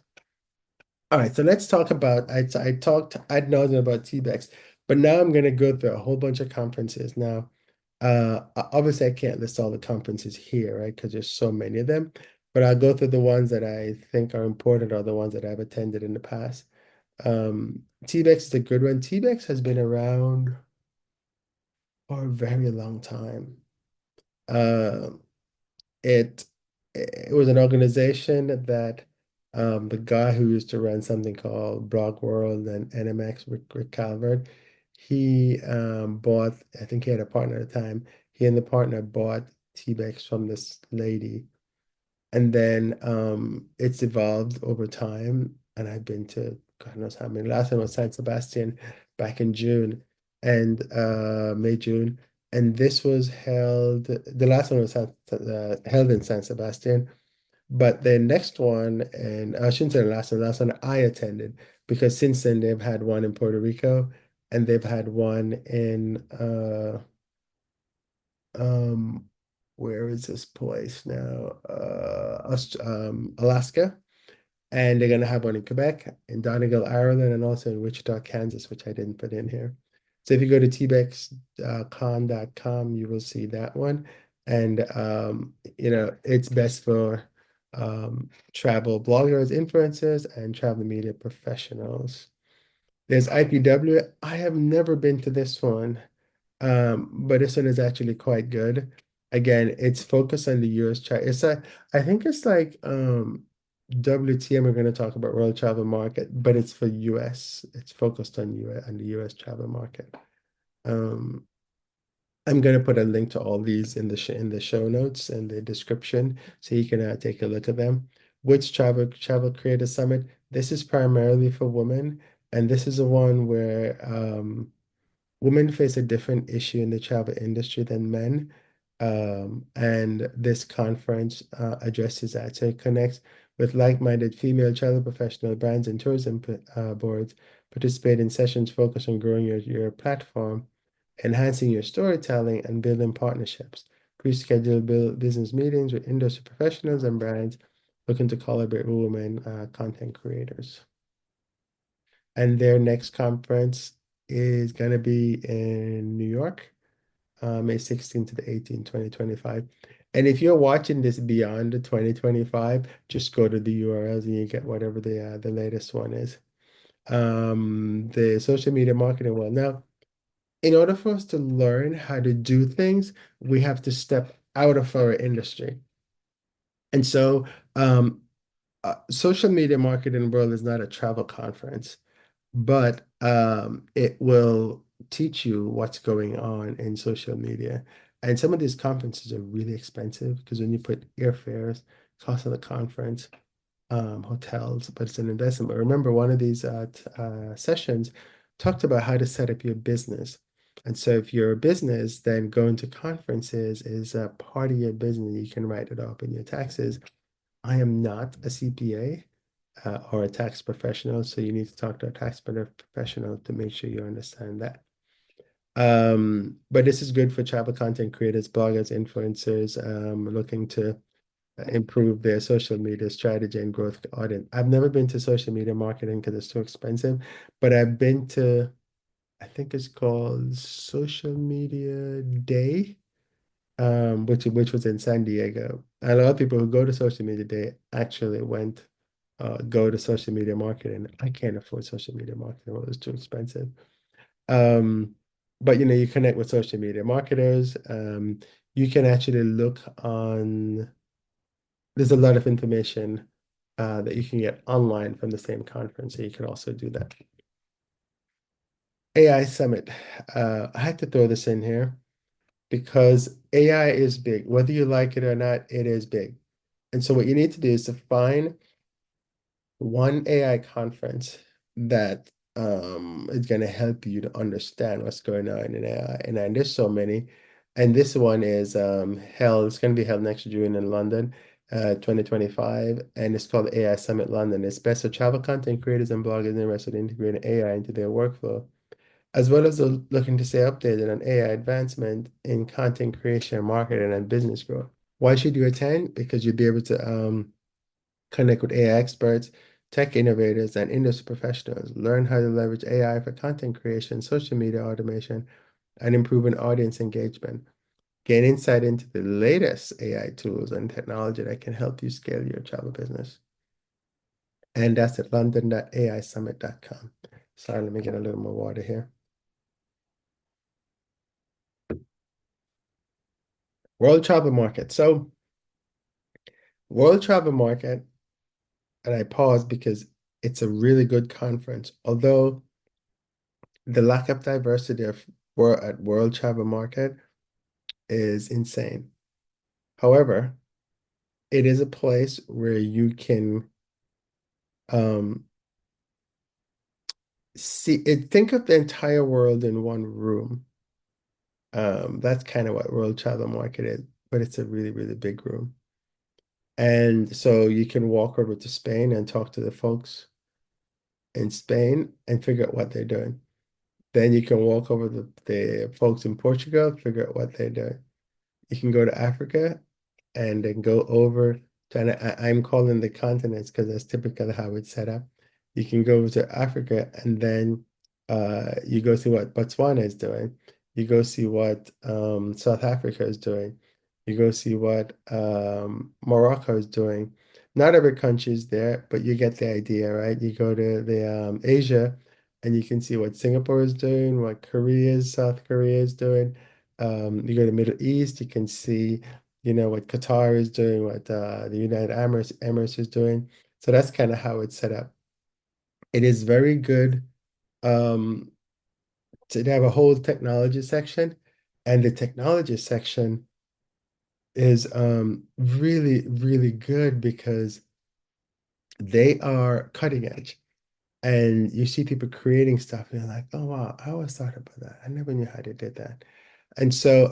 All right, so let's talk about, I talked ad nauseam about TBEX, but now I'm going to go through a whole bunch of conferences. Now, obviously I can't list all the conferences here, right? Because there's so many of them, but I'll go through the ones that I think are important or the ones that I've attended in the past. TBEX is a good one. TBEX has been around for a very long time. Um, It it was an organization that the guy who used to run something called Blog World and NMX, Rick Calvert, he bought, I think he had a partner at the time. He and the partner bought T-Bex from this lady. And then it's evolved over time. And I've been to God knows how many. Last time was San Sebastian back in June and May, June. And this was the last one was held in San Sebastian. But the next one, and I shouldn't say the last one I attended, because since then they've had one in Puerto Rico and they've had one in um where is this place now? Alaska. And they're gonna have one in Quebec, in Donegal, Ireland, and also in Wichita, Kansas, which I didn't put in here. So if you go to tbexcon.com, you will see that one. And it's best for travel bloggers, influencers, and travel media professionals. There's IPW. I have never been to this one. But this one is actually quite good. Again, it's focused on the US chart. I think it's like WTM, we're going to talk about world travel market, but it's for US. It's focused on US and the US travel market. Um, I'm going to put a link to all these in the show notes and the description so you can take a look at them. Which travel creator summit? This is primarily for women, and this is the one where women face a different issue in the travel industry than men. And this conference addresses that. So it connects with like-minded female travel professional brands and tourism boards. Participate in sessions focused on growing your platform, enhancing your storytelling, and building partnerships. Pre-schedule business meetings with industry professionals and brands looking to collaborate with women content creators. And their next conference is going to be in New York, May 16th to the 18th, 2025. And if you're watching this beyond the 2025, just go to the URLs and you get whatever the latest one is. The social media marketing one. Now, in order for us to learn how to do things, we have to step out of our industry. And so, social media marketing world is not a travel conference, but it will teach you what's going on in social media. And some of these conferences are really expensive because when you put airfares, cost of the conference, hotels, but it's an investment. But remember, one of these sessions talked about how to set up your business. And so if you're a business, then going to conferences is a part of your business. You can write it off in your taxes. I am not a CPA or a tax professional, so you need to talk to a tax professional to make sure you understand that. But this is good for travel content creators, bloggers, influencers looking to improve their social media strategy and growth audience. I've never been to social media marketing because it's too expensive, but I've been to, I think it's called Social Media Day, which was in San Diego. And a lot of people who go to Social Media Day actually go to social media marketing. I can't afford social media marketing. It was too expensive. Um, but you connect with social media marketers. You can actually look on, there's a lot of information that you can get online from the same conference, so you can also do that. AI Summit. I had to throw this in here because AI is big. Whether you like it or not, it is big. And so what you need to do is to find one AI conference that is going to help you to understand what's going on in AI. And there's so many. And this one is it's going to be held next June in London, 2025. And it's called AI Summit London. It's best for travel content creators and bloggers interested in integrating AI into their workflow, as well as those looking to stay updated on AI advancement in content creation, marketing, and business growth. Why should you attend? Because you'll be able to connect with AI experts, tech innovators, and industry professionals. Learn how to leverage AI for content creation, social media automation, and improving audience engagement. Gain insight into the latest AI tools and technology that can help you scale your travel business. And that's at london.aisummit.com. Sorry, let me get a little more water here. World Travel Market. So, World Travel Market, and I pause because it's a really good conference, although the lack of diversity of at World Travel Market is insane. However, it is a place where you can um, think of the entire world in one room. That's kind of what World Travel Market is, but it's a really, really big room. And so you can walk over to Spain and talk to the folks in Spain and figure out what they're doing. Then you can walk over the folks in Portugal, figure out what they're doing. You can go to Africa and then go over to, and I'm calling the continents because that's typically how it's set up. You can go to Africa and then you go see what Botswana is doing. You go see what South Africa is doing. You go see what Morocco is doing. Not every country is there, but you get the idea, right? You go to the Asia and you can see what Singapore is doing, what South Korea is doing. You go to Middle East, you can see what Qatar is doing, what the United Emirates is doing. So that's kind of how it's set up. It is very good um, to have a whole technology section, and the technology section is really, really good because they are cutting edge. And you see people creating stuff, and you're like, oh wow, I always thought about that. I never knew how they did that. And so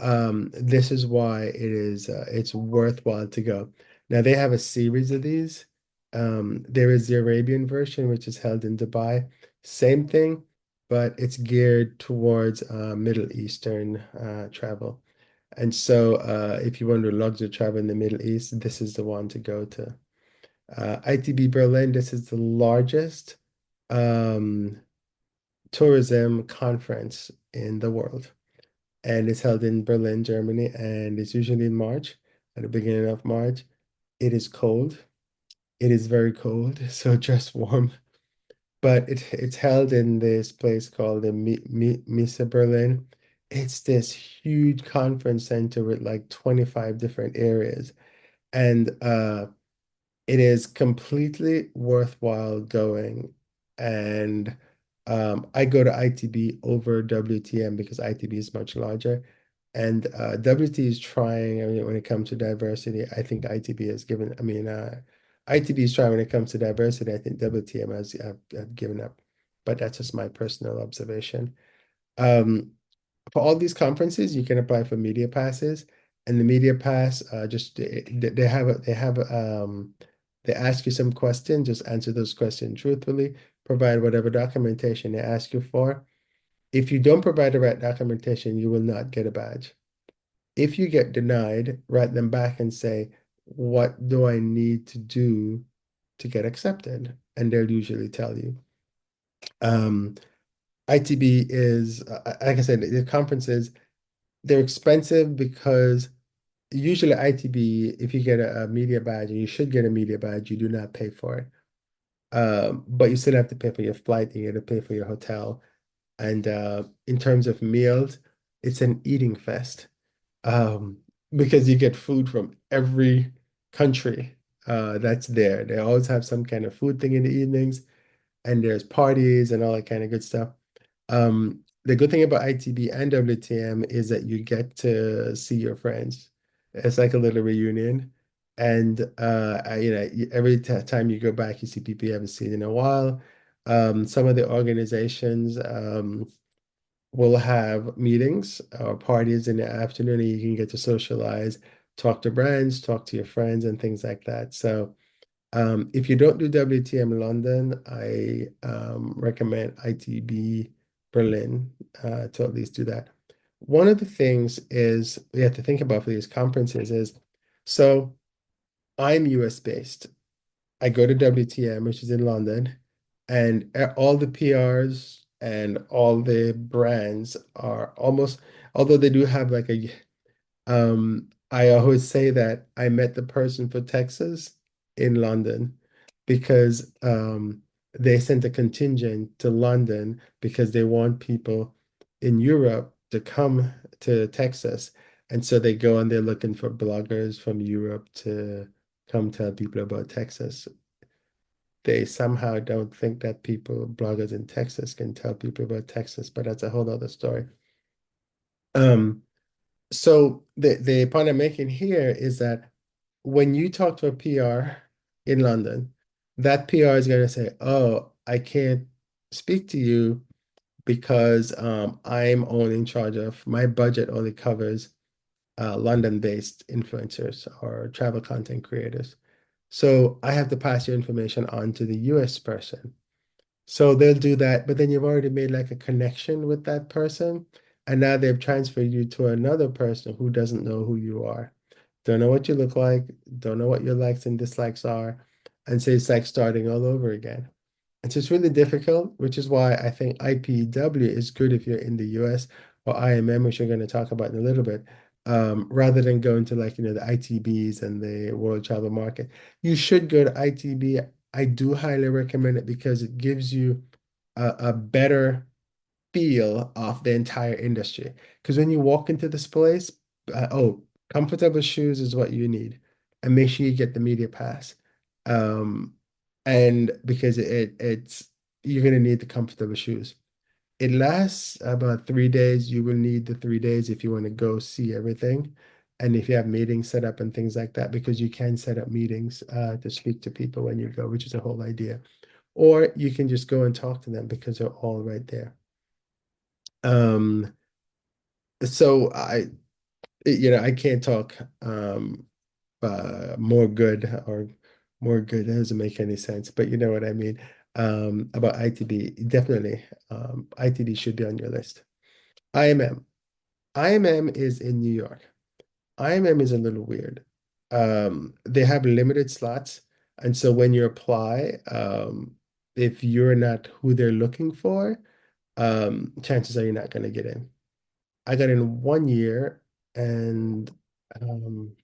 this is why it's worthwhile to go. Now they have a series of these. There is the Arabian version, which is held in Dubai. Same thing, but it's geared towards Middle Eastern travel. And so if you want to luxury travel in the Middle East, this is the one to go to. ITB Berlin, this is the largest um, tourism conference in the world. And it's held in Berlin, Germany, and it's usually in March, at the beginning of March. It is cold. It is very cold, so dress warm. But it's held in this place called the Misa Berlin. it's this huge conference center with like 25 different areas. And it is completely worthwhile going. And I go to ITB over WTM because ITB is much larger. And WT is trying, I mean, when it comes to diversity, I think ITB has given, I mean, ITB is trying when it comes to diversity. I think WTM has have given up. But that's just my personal observation. Um, for all these conferences, you can apply for media passes, and the media pass just they have they ask you some questions, just answer those questions truthfully, provide whatever documentation they ask you for. If you don't provide the right documentation, you will not get a badge. If you get denied, write them back and say, what do I need to do to get accepted? And they'll usually tell you. Um, ITB is, like I said, the conferences, they're expensive because usually ITB, if you get a media badge, and you should get a media badge, you do not pay for it. But you still have to pay for your flight, you have to pay for your hotel. And in terms of meals, it's an eating fest. Um, because you get food from every country that's there. They always have some kind of food thing in the evenings, and there's parties and all that kind of good stuff. The good thing about ITB and WTM is that you get to see your friends. It's like a little reunion. And every time you go back, you see people you haven't seen in a while. Some of the organizations will have meetings or parties in the afternoon, and you can get to socialize, talk to brands, talk to your friends, and things like that. So if you don't do WTM London, I recommend ITB Berlin to at least do that. One of the things is we have to think about for these conferences is, so I'm US based. I go to WTM, which is in London, and all the PRs and all the brands are almost, although they do have like I always say that I met the person for Texas in London because they sent a contingent to London because they want people in Europe to come to Texas. And so they go and they're looking for bloggers from Europe to come tell people about Texas. They somehow don't think that bloggers in Texas can tell people about Texas, but that's a whole other story. Um, So the point I'm making here is that when you talk to a PR in London, that PR is going to say, "Oh, I can't speak to you because I'm only in charge of my budget only covers London-based influencers or travel content creators. So I have to pass your information on to the US person." So they'll do that, but then you've already made like a connection with that person, and now they've transferred you to another person who doesn't know who you are, don't know what you look like, don't know what your likes and dislikes are, and so it's like starting all over again. And so it's really difficult, which is why I think IPW is good if you're in the US or IMM, which we're going to talk about in a little bit, rather than going to like, the ITBs and the World Travel Market. You should go to ITB. I do highly recommend it because it gives you a better feel of the entire industry. Because when you walk into this place, comfortable shoes is what you need, and make sure you get the media pass. Um, and because it's you're gonna need the comfortable shoes. It lasts about 3 days. You will need the 3 days if you want to go see everything. And if you have meetings set up and things like that, because you can set up meetings to speak to people when you go, which is the whole idea. Or you can just go and talk to them because they're all right there. Um, so I can't talk more good or more good. That doesn't make any sense, but you know what I mean. About ITB, definitely. ITB should be on your list. IMM. IMM is in New York. IMM is a little weird. They have limited slots, and so when you apply, if you're not who they're looking for, chances are you're not going to get in. I got in 1 year, and um,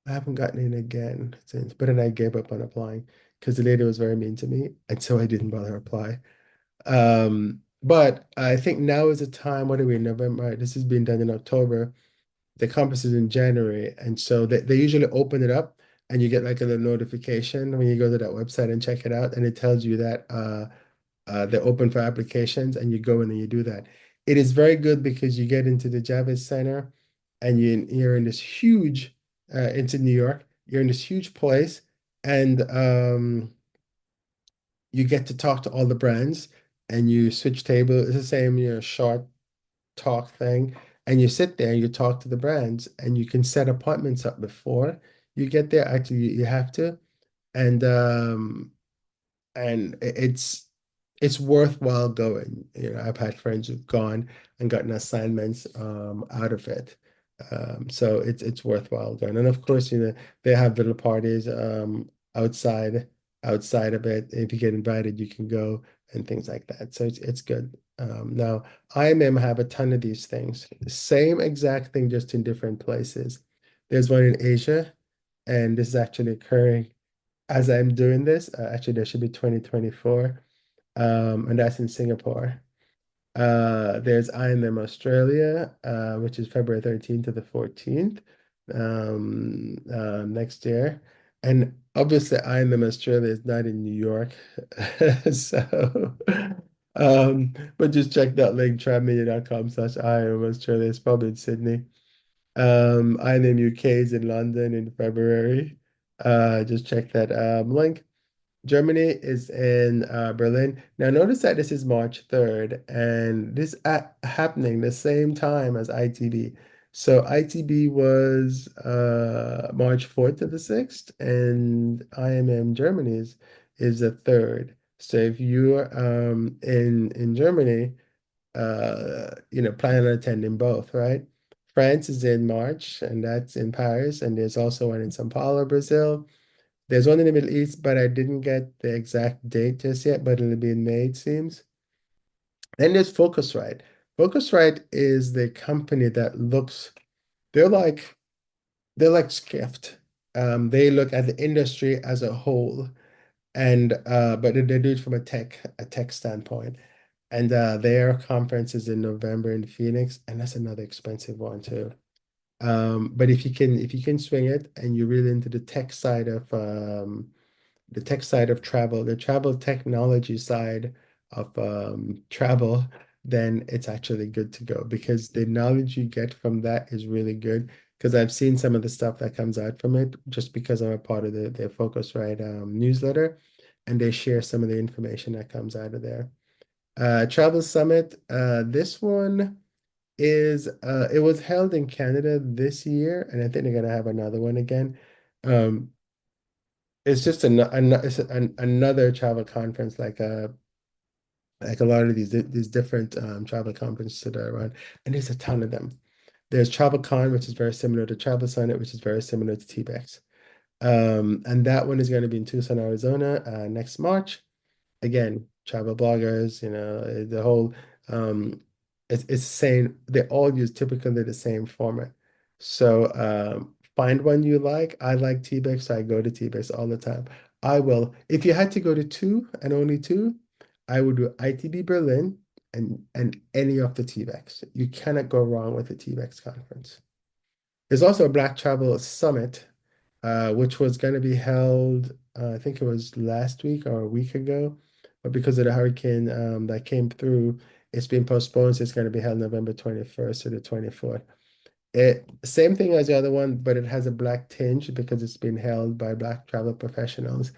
I haven't gotten in again since. But then I gave up on applying because the lady was very mean to me, and so I didn't bother apply. Um, But I think now is the time, what are we in November? Right, this is being done in October. The conference is in January. And so they usually open it up and you get like a little notification when you go to that website and check it out. And it tells you that they're open for applications and you go in and you do that. It is very good because you get into the Javits Center and you're in this huge, into New York, you're in this huge place and you get to talk to all the brands and you switch table. It's the same, short talk thing. And you sit there and you talk to the brands and you can set appointments up before you get there. Actually, you have to. And it's worthwhile going. I've had friends who've gone and gotten assignments out of it. So it's worthwhile going. And of course, they have little parties outside outside of it. If you get invited, you can go and things like that. So it's good. Now, IMM have a ton of these things. Same exact thing, just in different places. There's one in Asia, and this is actually occurring as I'm doing this. Actually, there should be 2024, and that's in Singapore. There's IMM Australia, which is February 13th to the 14th, next year. And obviously, IMM Australia is not in New York. So, but just check that link, travmedia.com/IMM Australia. It's probably in Sydney. IMM UK is in London in February. Just check that link. Germany is in Berlin. Now, notice that this is March 3rd, and this happening the same time as ITB. So ITB was March 4th to the 6th, and IMM Germany is the 3rd. So if you're in Germany, planning on attending both, right? France is in March, and that's in Paris, and there's also one in São Paulo, Brazil. There's one in the Middle East, but I didn't get the exact date just yet, but it'll be in May, it seems. Then there's Focusrite. Focusrite is the company that they're like they're like Skift. They look at the industry as a whole, and but they do it from a tech standpoint. And their conference is in November in Phoenix, and that's another expensive one too. But if you can swing it and you're really into the tech side of travel, the travel technology side of travel, then it's actually good to go because the knowledge you get from that is really good. Because I've seen some of the stuff that comes out from it just because I'm a part of their Focusrite newsletter, and they share some of the information that comes out of there. Travel Summit, this one it was held in Canada this year, and I think they're gonna have another one again. Um, it's just another travel conference, like a lot of these different travel conferences that are around, and there's a ton of them. There's TravelCon, which is very similar to Travel Summit, which is very similar to TBEX. And that one is going to be in Tucson, Arizona, next March. Again, travel bloggers, the whole it's saying they all use typically the same format. So find one you like. I like T-Bex, so I go to T-Bex all the time. I will, if you had to go to two and only two, I would do ITB Berlin and any of the T-Bex. You cannot go wrong with the T-Bex conference. There's also a Black Travel Summit, which was going to be held, I think it was last week or a week ago, but because of the hurricane that came through, it's been postponed. So it's going to be held November 21st to the 24th. Same thing as the other one, but it has a Black tinge because it's been held by Black travel professionals.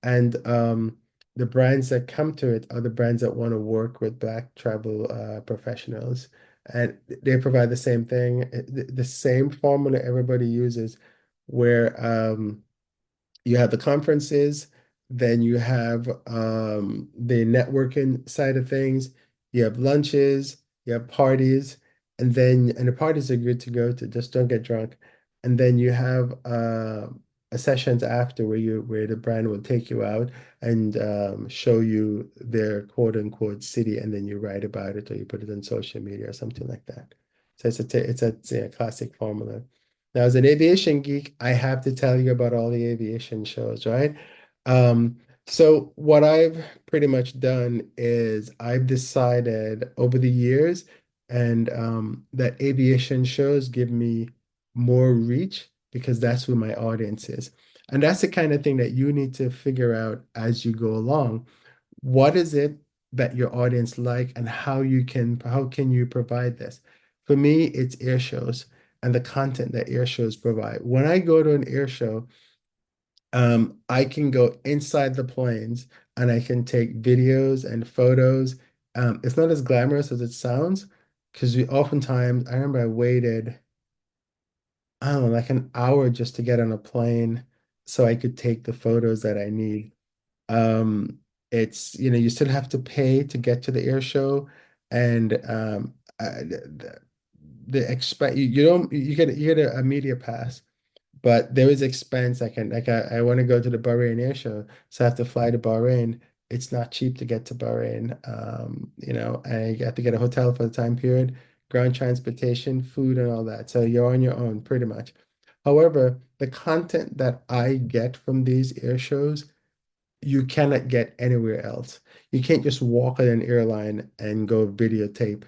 And the brands that come to it are the brands that want to work with Black travel professionals. And they provide the same thing, the same formula everybody uses, where you have the conferences, then you have the networking side of things, you have lunches, you have parties, and the parties are good to go to, just don't get drunk. And then you have a sessions after where the brand will take you out and show you their quote unquote city, and then you write about it or you put it on social media or something like that. So it's a classic formula. Now, as an aviation geek, I have to tell you about all the aviation shows, right? Um, So what I've pretty much done is I've decided over the years and that aviation shows give me more reach because that's who my audience is. And that's the kind of thing that you need to figure out as you go along. What is it that your audience like and how can you provide this? For me, it's air shows and the content that air shows provide. When I go to an air show, I can go inside the planes and I can take videos and photos. It's not as glamorous as it sounds because we oftentimes, I remember I waited, I don't know, like an hour just to get on a plane so I could take the photos that I need. Um, you still have to pay to get to the air show and the expect you don't you get a media pass. But there is expense. I want to go to the Bahrain Air Show, so I have to fly to Bahrain. It's not cheap to get to Bahrain. I have to get a hotel for the time period, ground transportation, food, and all that. So you're on your own pretty much. However, the content that I get from these air shows you cannot get anywhere else. You can't just walk in an airline and go videotape,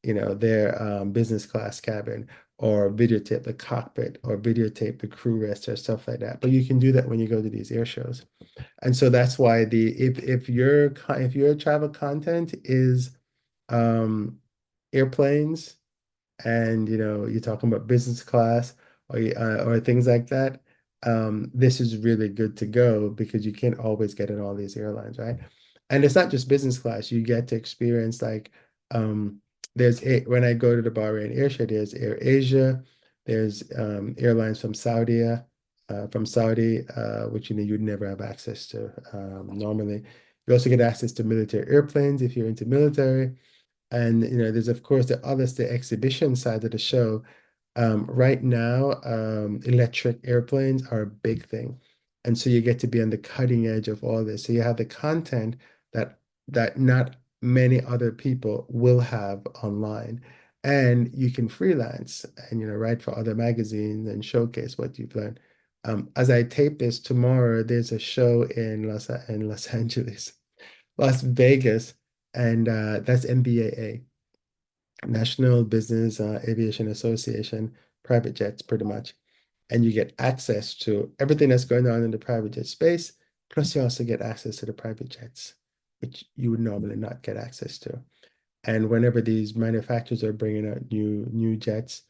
their business class cabin or videotape the cockpit or videotape the crew rest or stuff like that. But you can do that when you go to these air shows. And so that's why the if your travel content is um airplanes and you're talking about business class or things like that, this is really good to go because you can't always get in all these airlines, right? And it's not just business class. You get to experience like um, when I go to the Bahrain Air Show, there's Air Asia, there's airlines from Saudi, which you'd never have access to normally. You also get access to military airplanes if you're into military. And there's of course the exhibition side of the show. Right now, electric airplanes are a big thing, and so you get to be on the cutting edge of all this. So you have the content that not many other people will have online, and you can freelance and write for other magazines and showcase what you've learned. As I tape this tomorrow, there's a show in Los Angeles, Las Vegas, and that's NBAA, National Business Aviation Association, private jets, pretty much. And you get access to everything that's going on in the private jet space, plus you also get access to the private jets, which you would normally not get access to. And whenever these manufacturers are bringing out new jets,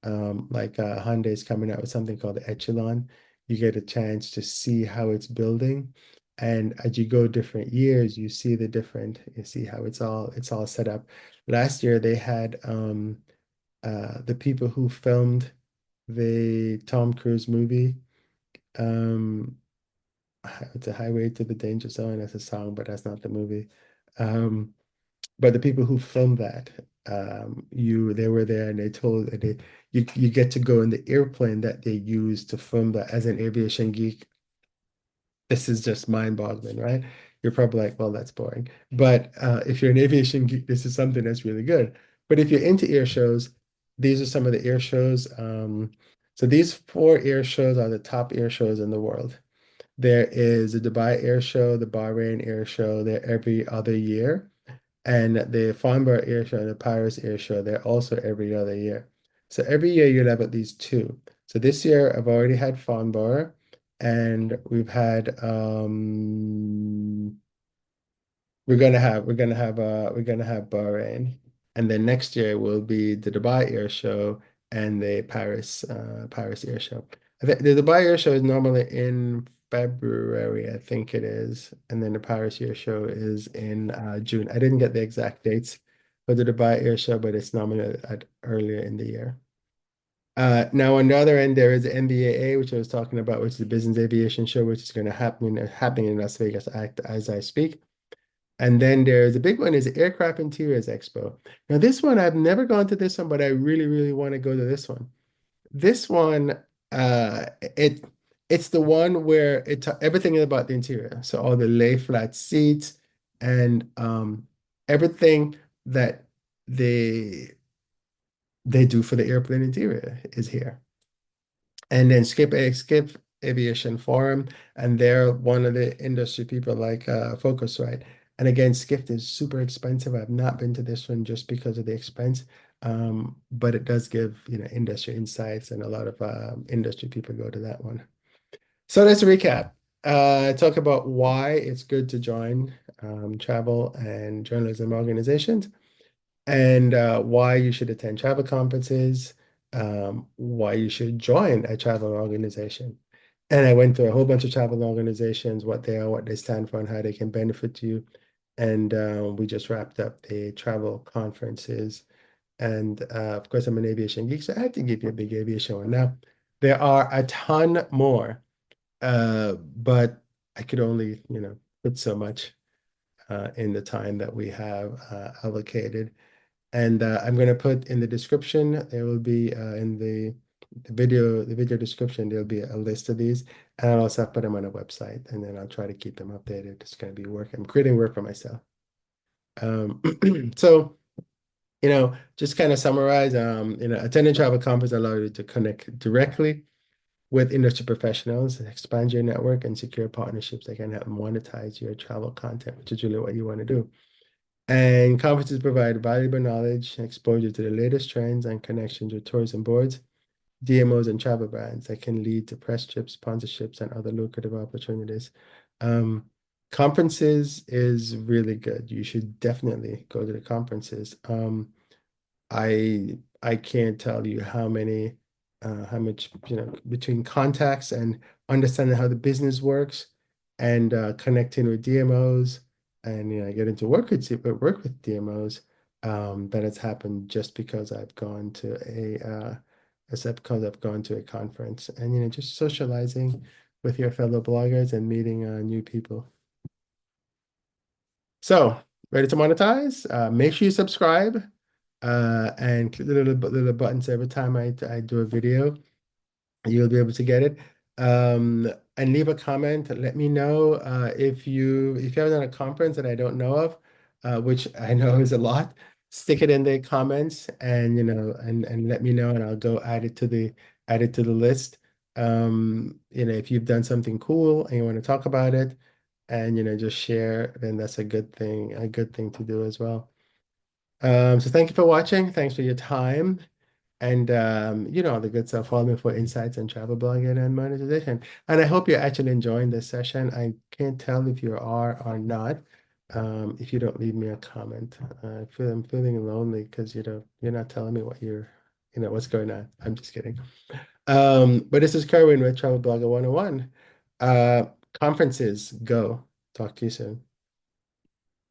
like Hyundai is coming out with something called the Echelon, you get a chance to see how it's building. And as you go different years, you see how it's all set up. Last year they had the people who filmed the Tom Cruise movie. Um, it's a Highway to the Danger Zone. That's a song, but that's not the movie. Um, but the people who filmed that, they were there and they told you get to go in the airplane that they used to film that. As an aviation geek, this is just mind-boggling, right? You're probably like, well, that's boring. But if you're an aviation geek, this is something that's really good. But if you're into air shows, these are some of the air shows. So these four air shows are the top air shows in the world. There is the Dubai Air Show, the Bahrain Air Show. They're every other year. And the Farnborough Air Show and the Paris Air Show, they're also every other year. So every year you'll have at least two. So this year I've already had Farnborough and we're gonna have Bahrain. And then next year will be the Dubai Air Show and the Paris Air Show. The Dubai Air Show is normally in February, I think it is, and then the Paris Air Show is in June. I didn't get the exact dates for the Dubai Air Show, but it's normally earlier in the year. Now on the other end, there is the NBAA, which I was talking about, which is the Business Aviation Show, which is going to happening in Las Vegas as I speak. And then there's a big one is the Aircraft Interiors Expo. Now this one, I've never gone to this one, but I really, really want to go to this one. This one, it's the one where everything is about the interior. So all the lay flat seats and everything that they they do for the airplane interior is here. And then Aviation Forum, and they're one of the industry people like Focusrite. And again, Skift is super expensive. I've not been to this one just because of the expense, but it does give industry insights, and a lot of industry people go to that one. So let's recap. Talk about why it's good to join travel and journalism organizations, and why you should attend travel conferences, why you should join a travel organization. And I went through a whole bunch of travel organizations, what they are, what they stand for, and how they can benefit you. And we just wrapped up the travel conferences. And of course, I'm an aviation geek, so I had to give you a big aviation one. Now, there are a ton more, but I could only, put so much in the time that we have allocated. And I'm going to put in the description, there will be in the video description, there'll be a list of these. And I'll also put them on a website, and then I'll try to keep them updated. It's going to be work. I'm creating work for myself. Um, so, just kind of summarize, attending travel conference allows you to connect directly with industry professionals, expand your network, and secure partnerships that can help monetize your travel content, which is really what you want to do. And conferences provide valuable knowledge, exposure to the latest trends, and connections with tourism boards, DMOs, and travel brands that can lead to press trips, sponsorships, and other lucrative opportunities. Um, Conferences is really good. You should definitely go to the conferences. I can't tell you how much between contacts and understanding how the business works, and connecting with DMOs, and getting to work with DMOs, that has happened just because I've gone to because I've gone to a conference, and just socializing with your fellow bloggers and meeting new people. So, ready to monetize? Make sure you subscribe and click the little buttons every time I do a video. You'll be able to get it. And leave a comment. Let me know if you haven't done a conference that I don't know of, which I know is a lot. Stick it in the comments, and and let me know, and I'll go add it to the list. If you've done something cool and you want to talk about it, and just share, then that's a good thing to do as well. So thank you for watching. Thanks for your time. And all the good stuff. Follow me for insights on travel blogging and monetization. And I hope you're actually enjoying this session. I can't tell if you are or not. If you don't leave me a comment. I'm feeling lonely because you're not telling me what's going on. I'm just kidding. But this is Kerwin with Travel Blogger 101. Conferences, go. Talk to you soon.